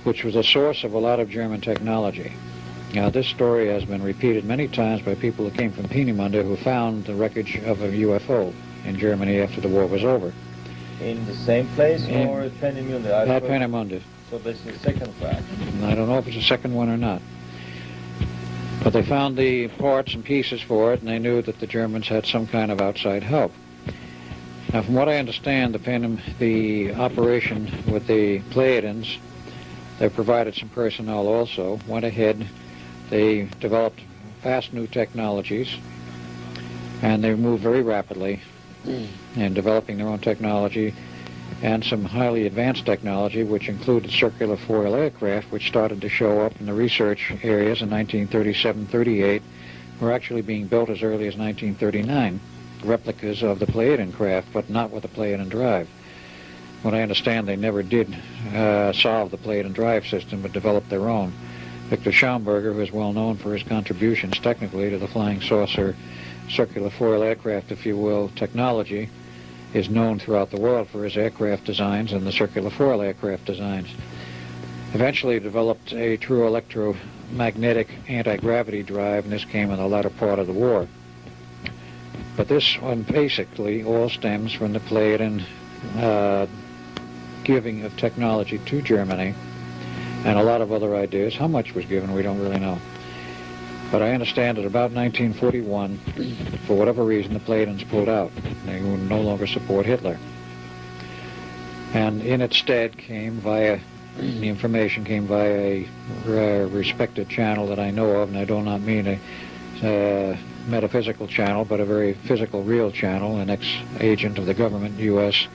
which was a source of a lot of German technology. Now, this story has been repeated many times by people who came from Peenemünde who found the wreckage of a UFO in Germany after the war was over. In the same place or at Peenemünde? At Peenemünde. So this is the second crash. I don't know if it's the second one or not. But they found the parts and pieces for it, and they knew that the Germans had some kind of outside help. Now, from what I understand, the operation with the Pleiadians, they provided some personnel also, went ahead, they developed fast new technologies, and they moved very rapidly in developing their own technology and some highly advanced technology, which included circular foil aircraft, which started to show up in the research areas in 1937-38, were actually being built as early as 1939, replicas of the Pleiadian craft, but not with the Pleiadian drive. What I understand, they never did solve the Pleiadian drive system, but developed their own. Victor Schaumburger, who is well known for his contributions technically to the flying saucer, circular foil aircraft, if you will, technology, is known throughout the world for his aircraft designs and the circular foil aircraft designs. Eventually developed a true electromagnetic anti-gravity drive, and this came in the latter part of the war. But this one basically all stems from the Pleiadian giving of technology to Germany and a lot of other ideas. How much was given, we don't really know. But I understand that about 1941, for whatever reason, the Pleiadians pulled out. They would no longer support Hitler. And in its stead came via, the information came via a respected channel that I know of, and I do not mean a metaphysical channel, but a very physical, real channel, an ex-agent of the government, U.S.,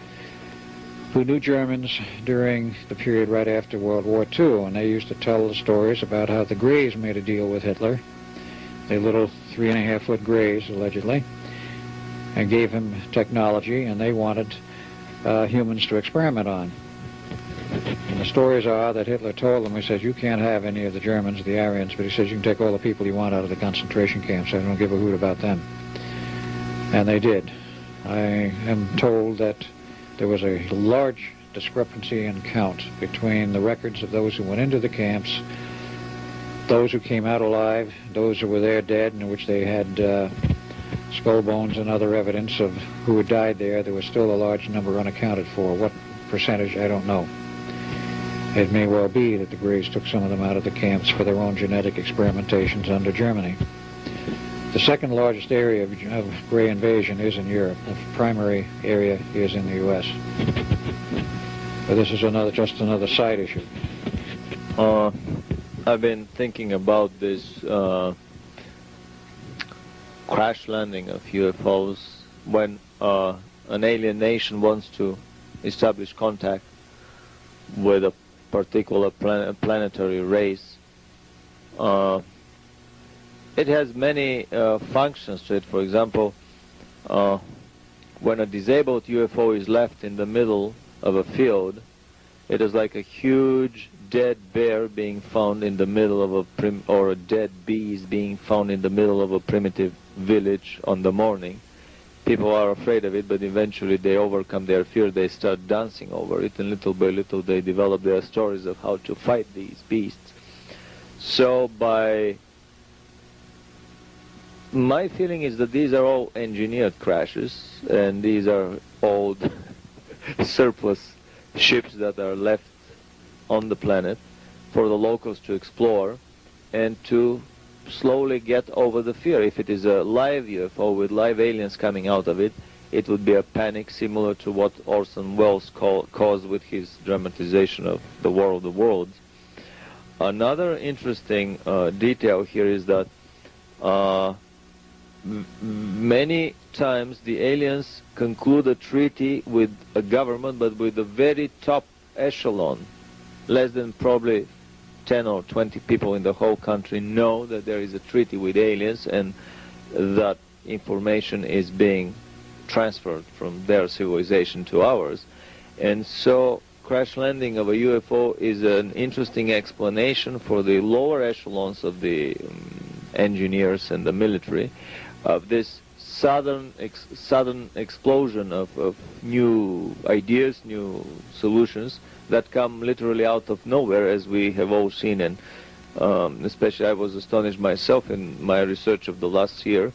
who knew Germans during the period right after World War II, and they used to tell the stories about how the Greys made a deal with Hitler, the little 3.5-foot Greys, allegedly, and gave him technology, and they wanted humans to experiment on. And the stories are that Hitler told them, he says, you can't have any of the Germans, the Aryans, but he says you can take all the people you want out of the concentration camps. I don't give a hoot about them. And they did. I am told that there was a large discrepancy in count between the records of those who went into the camps, those who came out alive, those who were there dead, in which they had skull bones and other evidence of who had died there. There was still a large number unaccounted for. What percentage, I don't know. It may well be that the Greys took some of them out of the camps for their own genetic experimentations under Germany. The second largest area of Grey invasion is in Europe. The primary area is in the U.S. But this is just another side issue. I've been thinking about this crash landing of UFOs when an alien nation wants to establish contact with a particular planetary race. It has many functions to it. For example, when a disabled UFO is left in the middle of a field, it is like a huge dead bear being found in the middle of or a dead bee is being found in the middle of a primitive village on the morning. People are afraid of it, but eventually they overcome their fear. They start dancing over it, and little by little they develop their stories of how to fight these beasts. So my feeling is that these are all engineered crashes, and these are old surplus ships that are left on the planet for the locals to explore and to slowly get over the fear. If it is a live UFO with live aliens coming out of it, it would be a panic similar to what Orson Welles caused with his dramatization of The War of the Worlds. Another interesting detail here is that many times the aliens conclude a treaty with a government, but with the very top echelon. Less than probably 10 or 20 people in the whole country know that there is a treaty with aliens, and that information is being transferred from their civilization to ours. And so crash landing of a UFO is an interesting explanation for the lower echelons of the engineers and the military of this sudden explosion of new ideas, new solutions that come literally out of nowhere, as we have all seen in Especially I was astonished myself in my research of the last year,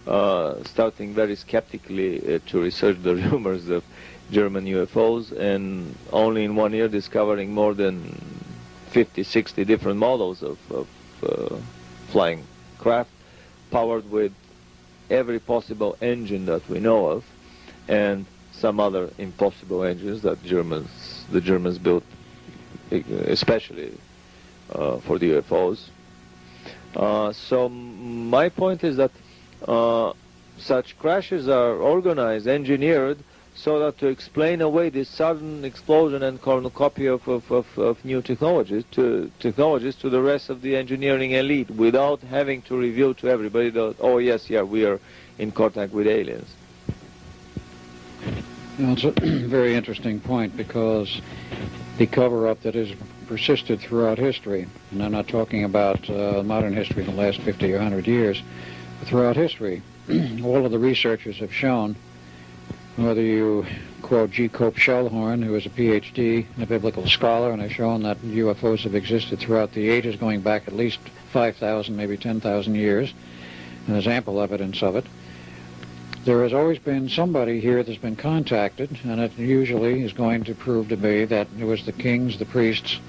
starting very skeptically to research the rumors of German UFOs, and only in 1 year discovering more than 50, 60 different models of flying craft powered with every possible engine that we know of, and some other impossible engines that the Germans built, especially for the UFOs. So my point is that such crashes are organized, engineered, so that to explain away this sudden explosion and cornucopia of new technologies to the rest of the engineering elite, without having to reveal to everybody that, oh yes, yeah, we are in contact with aliens. Well, it's a very interesting point, because the cover-up that has persisted throughout history, and I'm not talking about modern history in the last 50 or 100 years, but throughout history, all of the researchers have shown, whether you quote G. Cope Schellhorn, who is a PhD and a biblical scholar, and has shown that UFOs have existed throughout the ages, going back at least 5,000, maybe 10,000 years, and there's ample evidence of it. There has always been somebody here that's been contacted, and it usually is going to prove to be that it was the kings, the priests,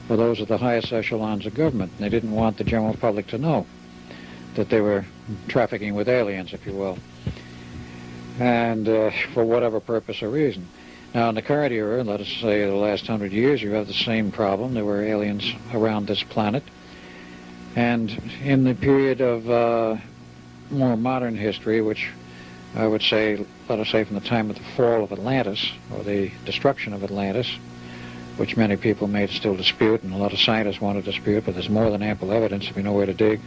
or those of the highest echelons of government. They didn't want the general public to know that they were trafficking with aliens, if you will, and for whatever purpose or reason. Now, in the current era, let us say the last 100 years, you have the same problem. There were aliens around this planet. And in the period of more modern history, which I would say, let us say from the time of the fall of Atlantis, or the destruction of Atlantis, which many people may still dispute, and a lot of scientists want to dispute, but there's more than ample evidence if you know where to dig.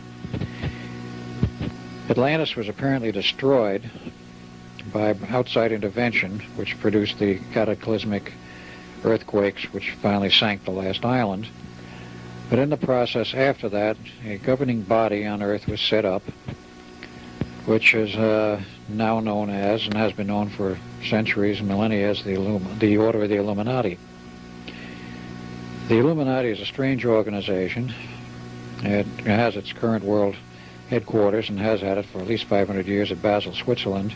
Atlantis was apparently destroyed by outside intervention, which produced the cataclysmic earthquakes which finally sank the last island. But in the process after that, a governing body on Earth was set up, which is now known as, and has been known for centuries and millennia, as the Order of the Illuminati. The Illuminati is a strange organization. It has its current world headquarters, and has had it for at least 500 years, at Basel, Switzerland.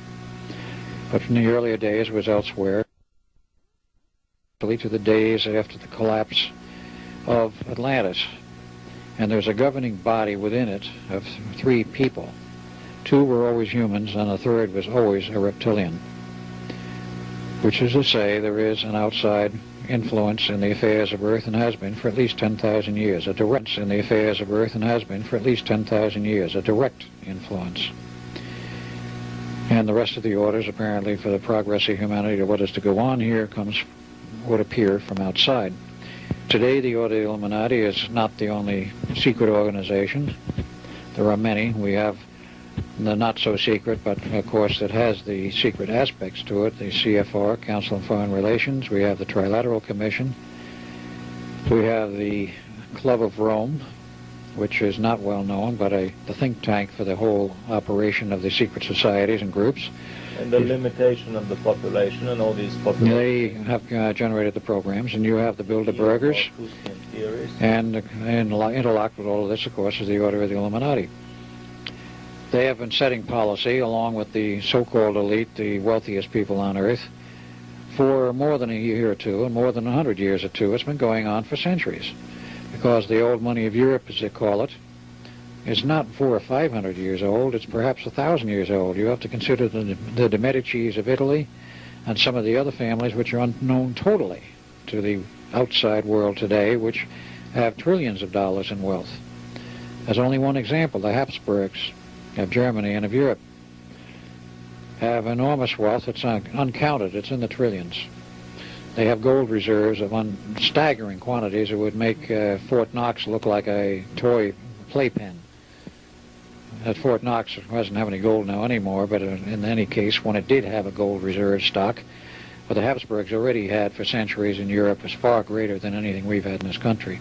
But from the earlier days, it was elsewhere, to the days after the collapse of Atlantis. And there's a governing body within it of 3 people. 2 were always humans, and the 3rd was always a reptilian. Which is to say, there is an outside influence in the affairs of Earth, and has been for at least 10,000 years. A direct in the affairs of Earth, and has been for at least 10,000 years. A direct influence. And the rest of the orders, apparently, for the progress of humanity, or what is to go on here, would appear from outside. Today, the Order of the Illuminati is not the only secret organization. There are many. We have the not-so-secret, but of course that has the secret aspects to it, the CFR, Council on Foreign Relations. We have the Trilateral Commission. We have the Club of Rome, which is not well known, but the think tank for the whole operation of the secret societies and groups. And the limitation of the population and all these populations. They have generated the programs, and you have the Bilderbergers, and interlocked with all of this, of course, is the Order of the Illuminati. They have been setting policy, along with the so-called elite, the wealthiest people on Earth, for more than a year or two, and more than 100 years or two. It's been going on for centuries. Because the old money of Europe, as they call it, is not 400 or 500 years old. It's perhaps 1,000 years old. You have to consider the de Medicis of Italy, and some of the other families which are unknown totally to the outside world today, which have trillions of dollars in wealth. As only one example, the Habsburgs of Germany and of Europe have enormous wealth. It's uncounted. It's in the trillions. They have gold reserves of staggering quantities that would make Fort Knox look like a toy playpen. At Fort Knox, it doesn't have any gold now anymore, but in any case, when it did have a gold reserve stock, what the Habsburgs already had for centuries in Europe is far greater than anything we've had in this country.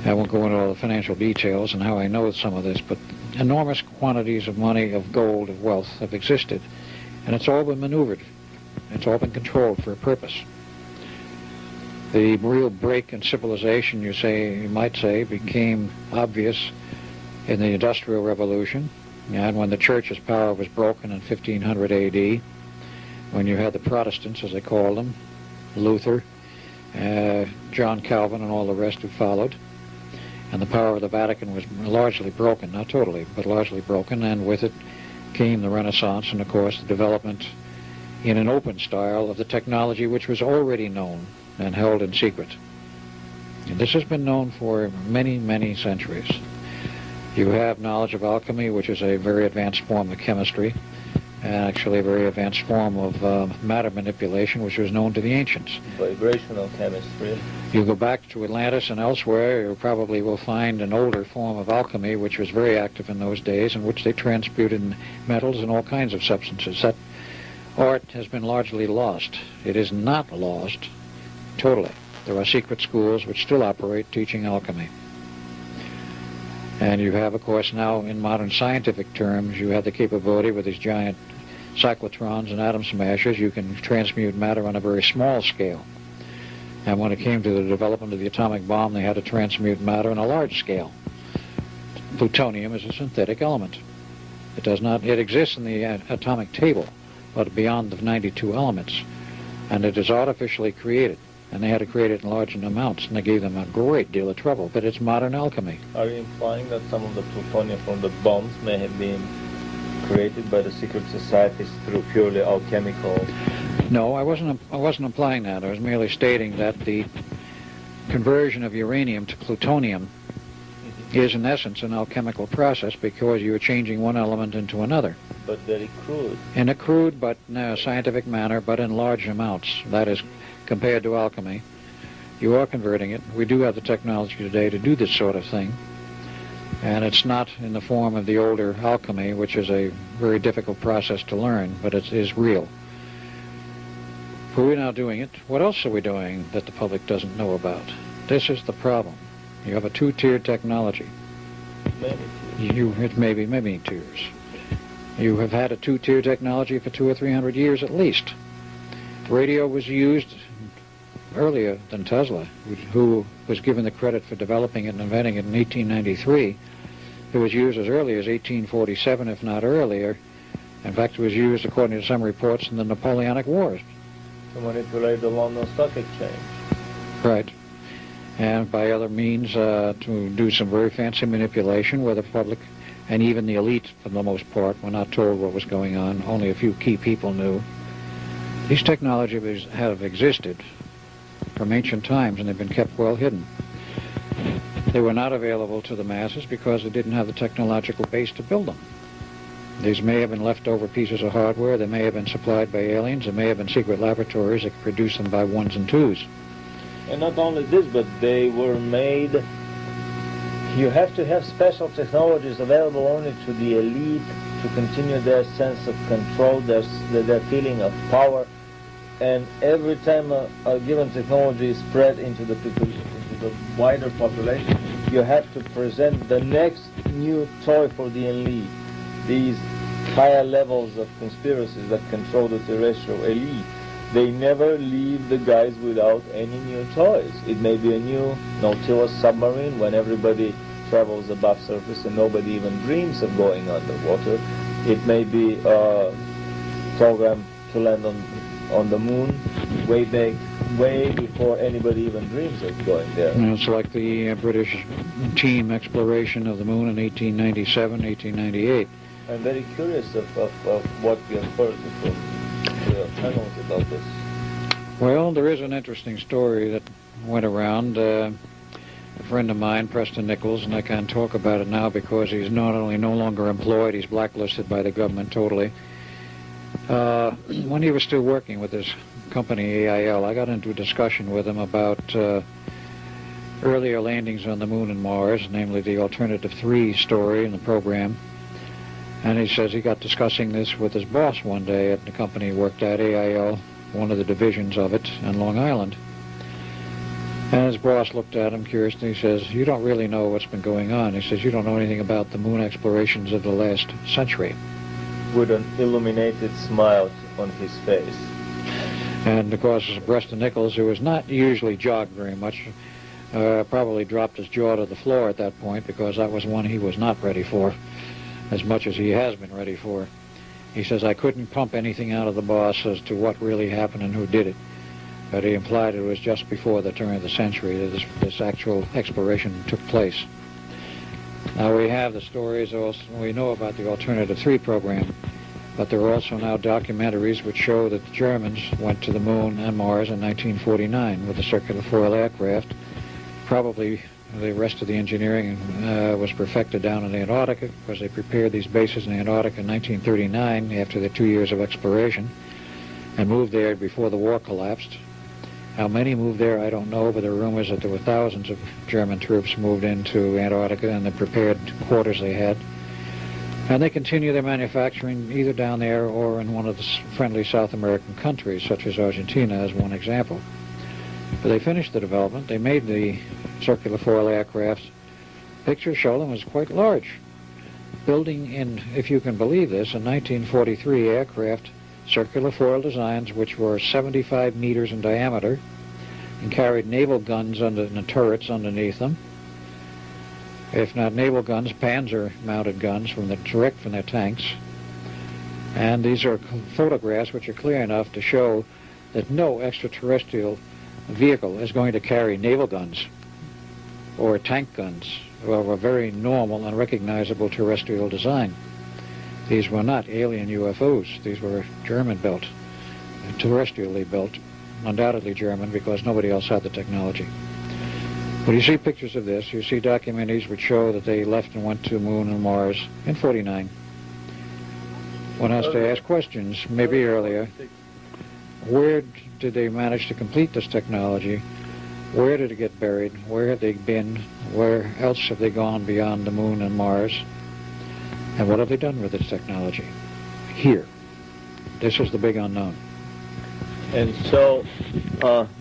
I won't go into all the financial details and how I know some of this, but enormous quantities of money, of gold, of wealth have existed, and it's all been maneuvered. It's all been controlled for a purpose. The real break in civilization, you might say, became obvious in the Industrial Revolution, and when the church's power was broken in 1500 A.D., when you had the Protestants, as they called them, Luther, John Calvin, and all the rest who followed, and the power of the Vatican was largely broken, not totally, but largely broken, and with it came the Renaissance and, of course, the development in an open style of the technology which was already known and held in secret. And this has been known for many, many centuries. You have knowledge of alchemy, which is a very advanced form of chemistry, and actually a very advanced form of matter manipulation, which was known to the ancients. Vibrational chemistry. You go back to Atlantis and elsewhere, you probably will find an older form of alchemy, which was very active in those days, in which they transmuted metals and all kinds of substances. That art has been largely lost. It is not lost totally. There are secret schools which still operate teaching alchemy. And you have, of course, now in modern scientific terms, you have the capability with these giant cyclotrons and atom smashers, you can transmute matter on a very small scale. And when it came to the development of the atomic bomb, they had to transmute matter on a large scale. Plutonium is a synthetic element. It exists in the atomic table, but beyond the 92 elements. And it is artificially created. And they had to create it in large amounts, and they gave them a great deal of trouble. But it's modern alchemy. Are you implying that some of the plutonium from the bombs may have been created by the secret societies through purely alchemical? No, I wasn't implying that. I was merely stating that the conversion of uranium to plutonium is in essence an alchemical process, because you are changing one element into another. But very crude. In a crude but scientific manner, but in large amounts. That is, compared to alchemy, you are converting it. We do have the technology today to do this sort of thing. And it's not in the form of the older alchemy, which is a very difficult process to learn, but it is real. But we're now doing it. What else are we doing that the public doesn't know about? This is the problem. You have a two-tiered technology. Many tiers. It may be many tiers. You have had a two-tier technology for 200 or 300 years at least. Radio was used earlier than Tesla, who was given the credit for developing it and inventing it in 1893. It was used as early as 1847, if not earlier. In fact, it was used, according to some reports, in the Napoleonic Wars. To manipulate the London Stock Exchange. Right. And by other means to do some very fancy manipulation where the public and even the elite, for the most part, were not told what was going on. Only a few key people knew. These technologies have existed from ancient times, and they've been kept well hidden. They were not available to the masses because they didn't have the technological base to build them. These may have been leftover pieces of hardware. They may have been supplied by aliens. There may have been secret laboratories that could produce them by ones and twos. And not only this, but they were made... You have to have special technologies available only to the elite to continue their sense of control, their feeling of power. And every time a given technology is spread into the wider population, you have to present the next new toy for the elite. These higher levels of conspiracies that control the terrestrial elite, they never leave the guys without any new toys. It may be a new Nautilus submarine when everybody travels above surface and nobody even dreams of going underwater. It may be a program to land on the moon way before anybody even dreams of going there. It's like the British team exploration of the moon in 1897, 1898. I'm very curious of what you have heard from the panels about this. Well, there is an interesting story that went around. A friend of mine, Preston Nichols, and I can't talk about it now because he's not only no longer employed, he's blacklisted by the government totally. When he was still working with his company, AIL, I got into a discussion with him about earlier landings on the moon and Mars, namely the Alternative 3 story in the program. And he says he got discussing this with his boss one day at the company he worked at, AIL, one of the divisions of it on Long Island. And his boss looked at him curiously. He says, "You don't really know what's been going on." He says, "You don't know anything about the moon explorations of the last century." With an illuminated smile on his face. And of course, Preston Nichols, who was not usually jogged very much, probably dropped his jaw to the floor at that point, because that was one he was not ready for, as much as he has been ready for. He says, I couldn't pump anything out of the boss as to what really happened and who did it. But he implied it was just before the turn of the century that this actual exploration took place. Now we have the stories, also, we know about the Alternative 3 program, but there are also now documentaries which show that the Germans went to the moon and Mars in 1949 with the circular foil aircraft. Probably the rest of the engineering was perfected down in Antarctica, because they prepared these bases in Antarctica in 1939 after the 2 years of exploration, and moved there before the war collapsed. How many moved there, I don't know, but there are rumors that there were thousands of German troops moved into Antarctica in the prepared quarters they had. And they continue their manufacturing either down there or in one of the friendly South American countries, such as Argentina, as one example. But they finished the development. They made the circular foil aircraft. Pictures show them as quite large. Building in, if you can believe this, in 1943 aircraft, circular foil designs which were 75 meters in diameter and carried naval guns under the turrets underneath them. If not naval guns, Panzer-mounted guns direct from their tanks. And these are photographs which are clear enough to show that no extraterrestrial vehicle is going to carry naval guns or tank guns of a very normal and recognizable terrestrial design. These were not alien UFOs. These were German-built, terrestrially built, undoubtedly German, because nobody else had the technology. When you see pictures of this, you see documentaries which show that they left and went to Moon and Mars in '49. One has to ask questions, maybe earlier. Where did they manage to complete this technology? Where did it get buried? Where have they been? Where else have they gone beyond the Moon and Mars? And what have they done with this technology? Here. This is the big unknown. And so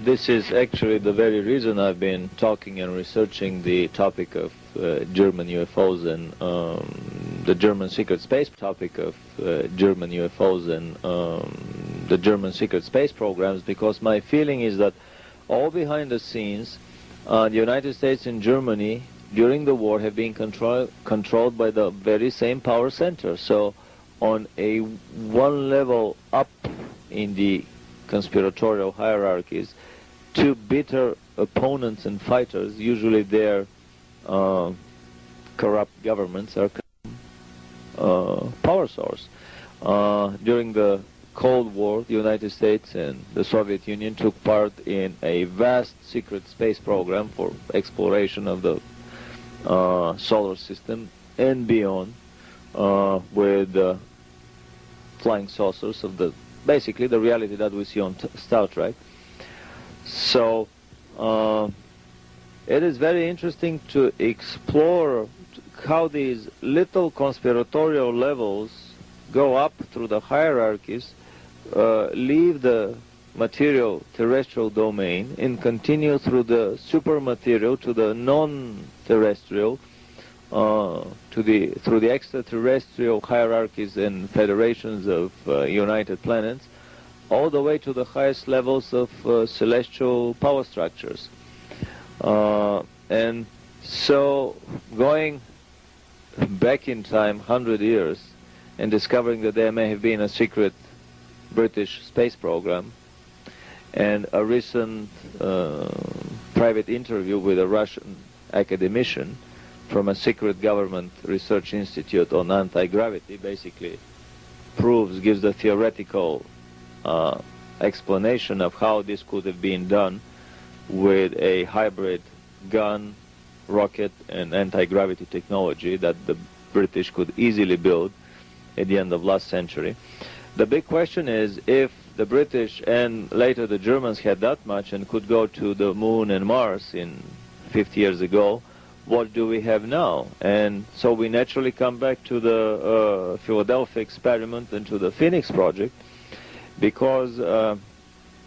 this is actually the very reason I've been talking and researching the topic of German UFOs and the German secret space topic of German UFOs and the German secret space programs, because my feeling is that all behind the scenes, the United States and Germany during the war have been controlled by the very same power center. So on a one level up in the conspiratorial hierarchies, two bitter opponents and fighters, usually their corrupt governments, are power source. During the Cold War, the United States and the Soviet Union took part in a vast secret space program for exploration of the solar system and beyond, with flying saucers of basically the reality that we see on Star Trek. So it is very interesting to explore how these little conspiratorial levels go up through the hierarchies, leave the material terrestrial domain and continue through the supermaterial to the non-terrestrial, through the extraterrestrial hierarchies and federations of united planets, all the way to the highest levels of celestial power structures. And so going back in time 100 years and discovering that there may have been a secret British space program, and a recent private interview with a Russian academician from a secret government research institute on anti-gravity basically gives the theoretical explanation of how this could have been done with a hybrid gun, rocket, and anti-gravity technology that the British could easily build at the end of last century. The big question is, if the British and later the Germans had that much and could go to the Moon and Mars in 50 years ago, what do we have now? And so we naturally come back to the Philadelphia experiment and to the Phoenix project, because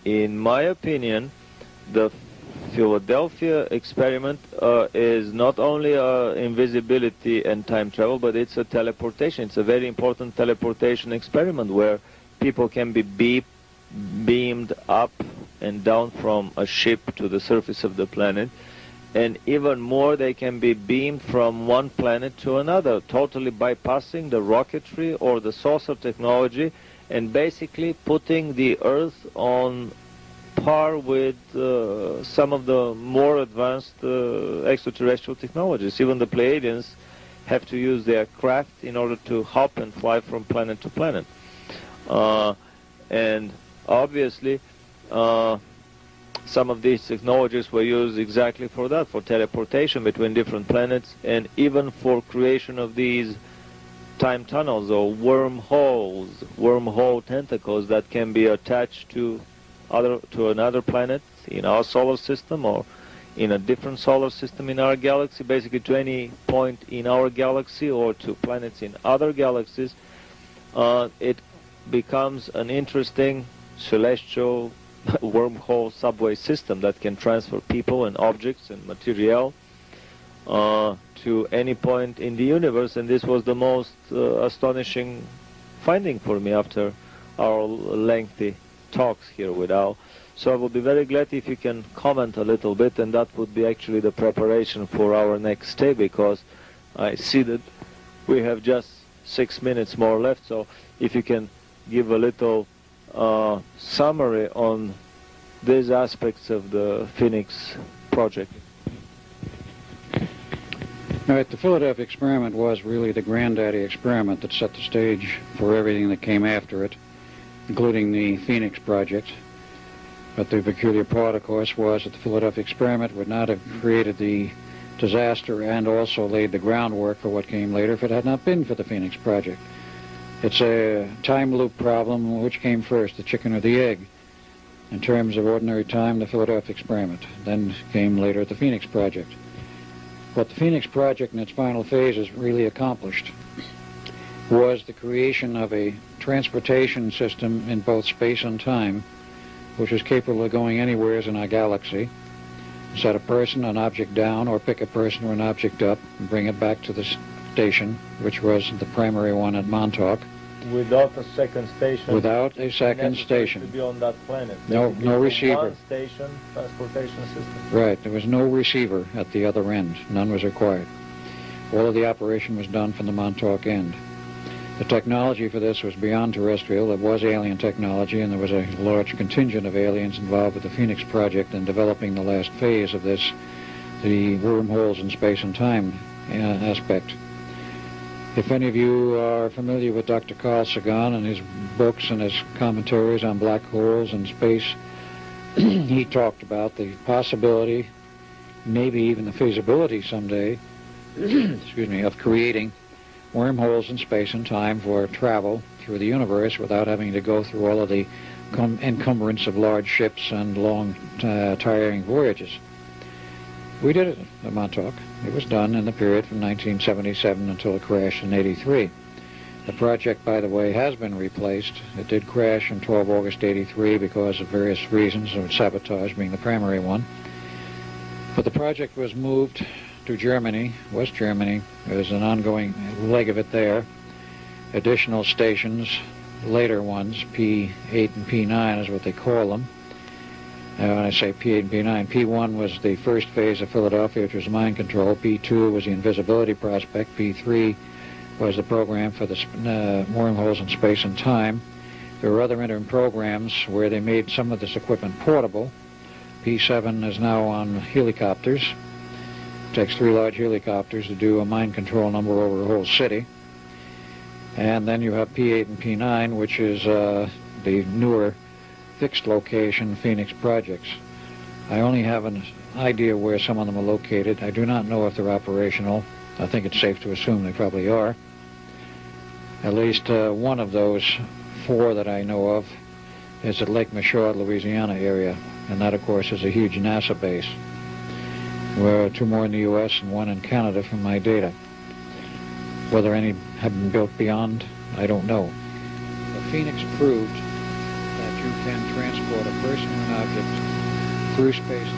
in my opinion, the Philadelphia experiment is not only invisibility and time travel, but it's a teleportation. It's a very important teleportation experiment where people can be beeped beamed up and down from a ship to the surface of the planet, and even more, they can be beamed from one planet to another, totally bypassing the rocketry or the saucer technology, and basically putting the Earth on par with some of the more advanced extraterrestrial technologies. Even the Pleiadians have to use their craft in order to hop and fly from planet to planet. And obviously, some of these technologies were used exactly for that, for teleportation between different planets, and even for creation of these time tunnels or wormholes, wormhole tentacles that can be attached to another planet in our solar system or in a different solar system in our galaxy, basically to any point in our galaxy or to planets in other galaxies. It becomes an interesting celestial wormhole subway system that can transfer people and objects and material to any point in the universe, and this was the most astonishing finding for me after our lengthy talks here with Al. So I would be very glad if you can comment a little bit, and that would be actually the preparation for our next stay, because I see that we have just 6 minutes more left. So if you can give a little summary on these aspects of the Phoenix project. All right, the Philadelphia experiment was really the granddaddy experiment that set the stage for everything that came after it, including the Phoenix project. But the peculiar part, of course, was that the Philadelphia experiment would not have created the disaster and also laid the groundwork for what came later if it had not been for the Phoenix project. It's a time loop problem. Which came first, the chicken or the egg? In terms of ordinary time, the Philadelphia experiment. Then came later the Phoenix project. What the Phoenix project in its final phases really accomplished was the creation of a transportation system in both space and time, which was capable of going anywhere in our galaxy, set a person, an object down, or pick a person or an object up and bring it back to the station, which was the primary one at Montauk. Without a second station. Without a second station. To be on that planet. No receiver. One station transportation system. Right. There was no receiver at the other end. None was required. All of the operation was done from the Montauk end. The technology for this was beyond terrestrial. It was alien technology, and there was a large contingent of aliens involved with the Phoenix project in developing the last phase of this, the wormholes in space and time aspect. If any of you are familiar with Dr. Carl Sagan and his books and his commentaries on black holes and space, he talked about the possibility, maybe even the feasibility someday, excuse me, of creating wormholes in space and time for travel through the universe without having to go through all of the encumbrance of large ships and long, tiring voyages. We did it at Montauk. It was done in the period from 1977 until it crashed in '83. The project, by the way, has been replaced. It did crash on 12 August '83 because of various reasons, of sabotage being the primary one. But the project was moved to Germany, West Germany. There's an ongoing leg of it there. Additional stations, later ones, P8 and P9 is what they call them. When I say P8 and P9, P1 was the first phase of Philadelphia, which was mind control. P2 was the invisibility prospect. P3 was the program for the wormholes in space and time. There were other interim programs where they made some of this equipment portable. P7 is now on helicopters. It takes 3 large helicopters to do a mind control number over a whole city. And then you have P8 and P9, which is the newer fixed location Phoenix projects. I only have an idea where some of them are located. I do not know if they're operational. I think it's safe to assume they probably are. At least one of those 4 that I know of is at Lake Michaud, Louisiana area, and that, of course, is a huge NASA base. There are 2 more in the U.S. and 1 in Canada from my data. Whether any have been built beyond, I don't know. But Phoenix proved that you can transport a person or an object through space.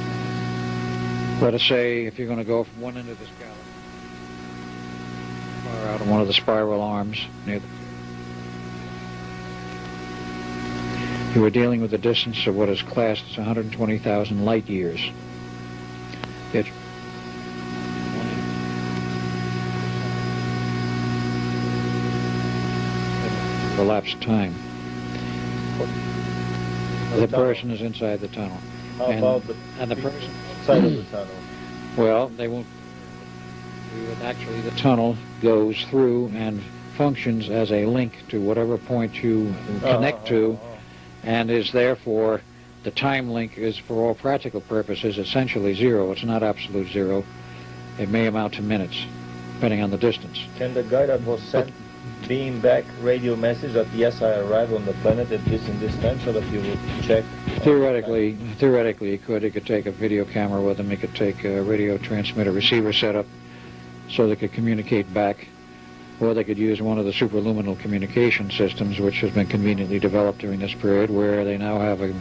Let us say if you're going to go from one end of this galaxy far out on one of the spiral arms near the You were dealing with a distance of what is classed as 120,000 light years. It elapsed time. The person is inside the tunnel. How about the person outside of the tunnel? Well, they won't. Actually, the tunnel goes through and functions as a link to whatever point you connect to, and is therefore, the time link is, for all practical purposes, essentially zero. It's not absolute zero. It may amount to minutes, depending on the distance. Can the guy that was sent beam back radio message that yes, I arrived on the planet at this and this time, so that you would check? Theoretically, he could. He could take a video camera with him. He could take a radio transmitter receiver setup, so they could communicate back, or they could use one of the superluminal communication systems, which has been conveniently developed during this period, where they now have a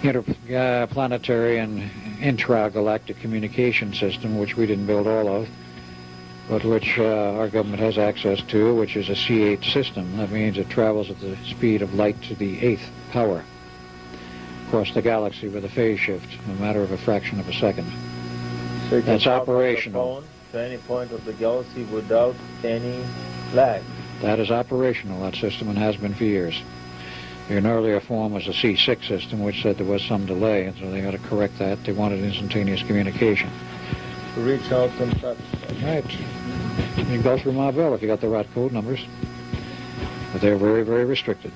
interplanetary and intragalactic communication system, which we didn't build all of, but which our government has access to, which is a C8 system. That means it travels at the speed of light to the 8th power across the galaxy with a phase shift, in a matter of a fraction of a second. So that's operational. To any point of the galaxy without any lag. That is operational, that system, and has been for years. In earlier form was a C6 system, which said there was some delay, and so they had to correct that. They wanted instantaneous communication. To reach out and touch. Right. You can go through my bill if you got the right code numbers. But they're very, very restricted.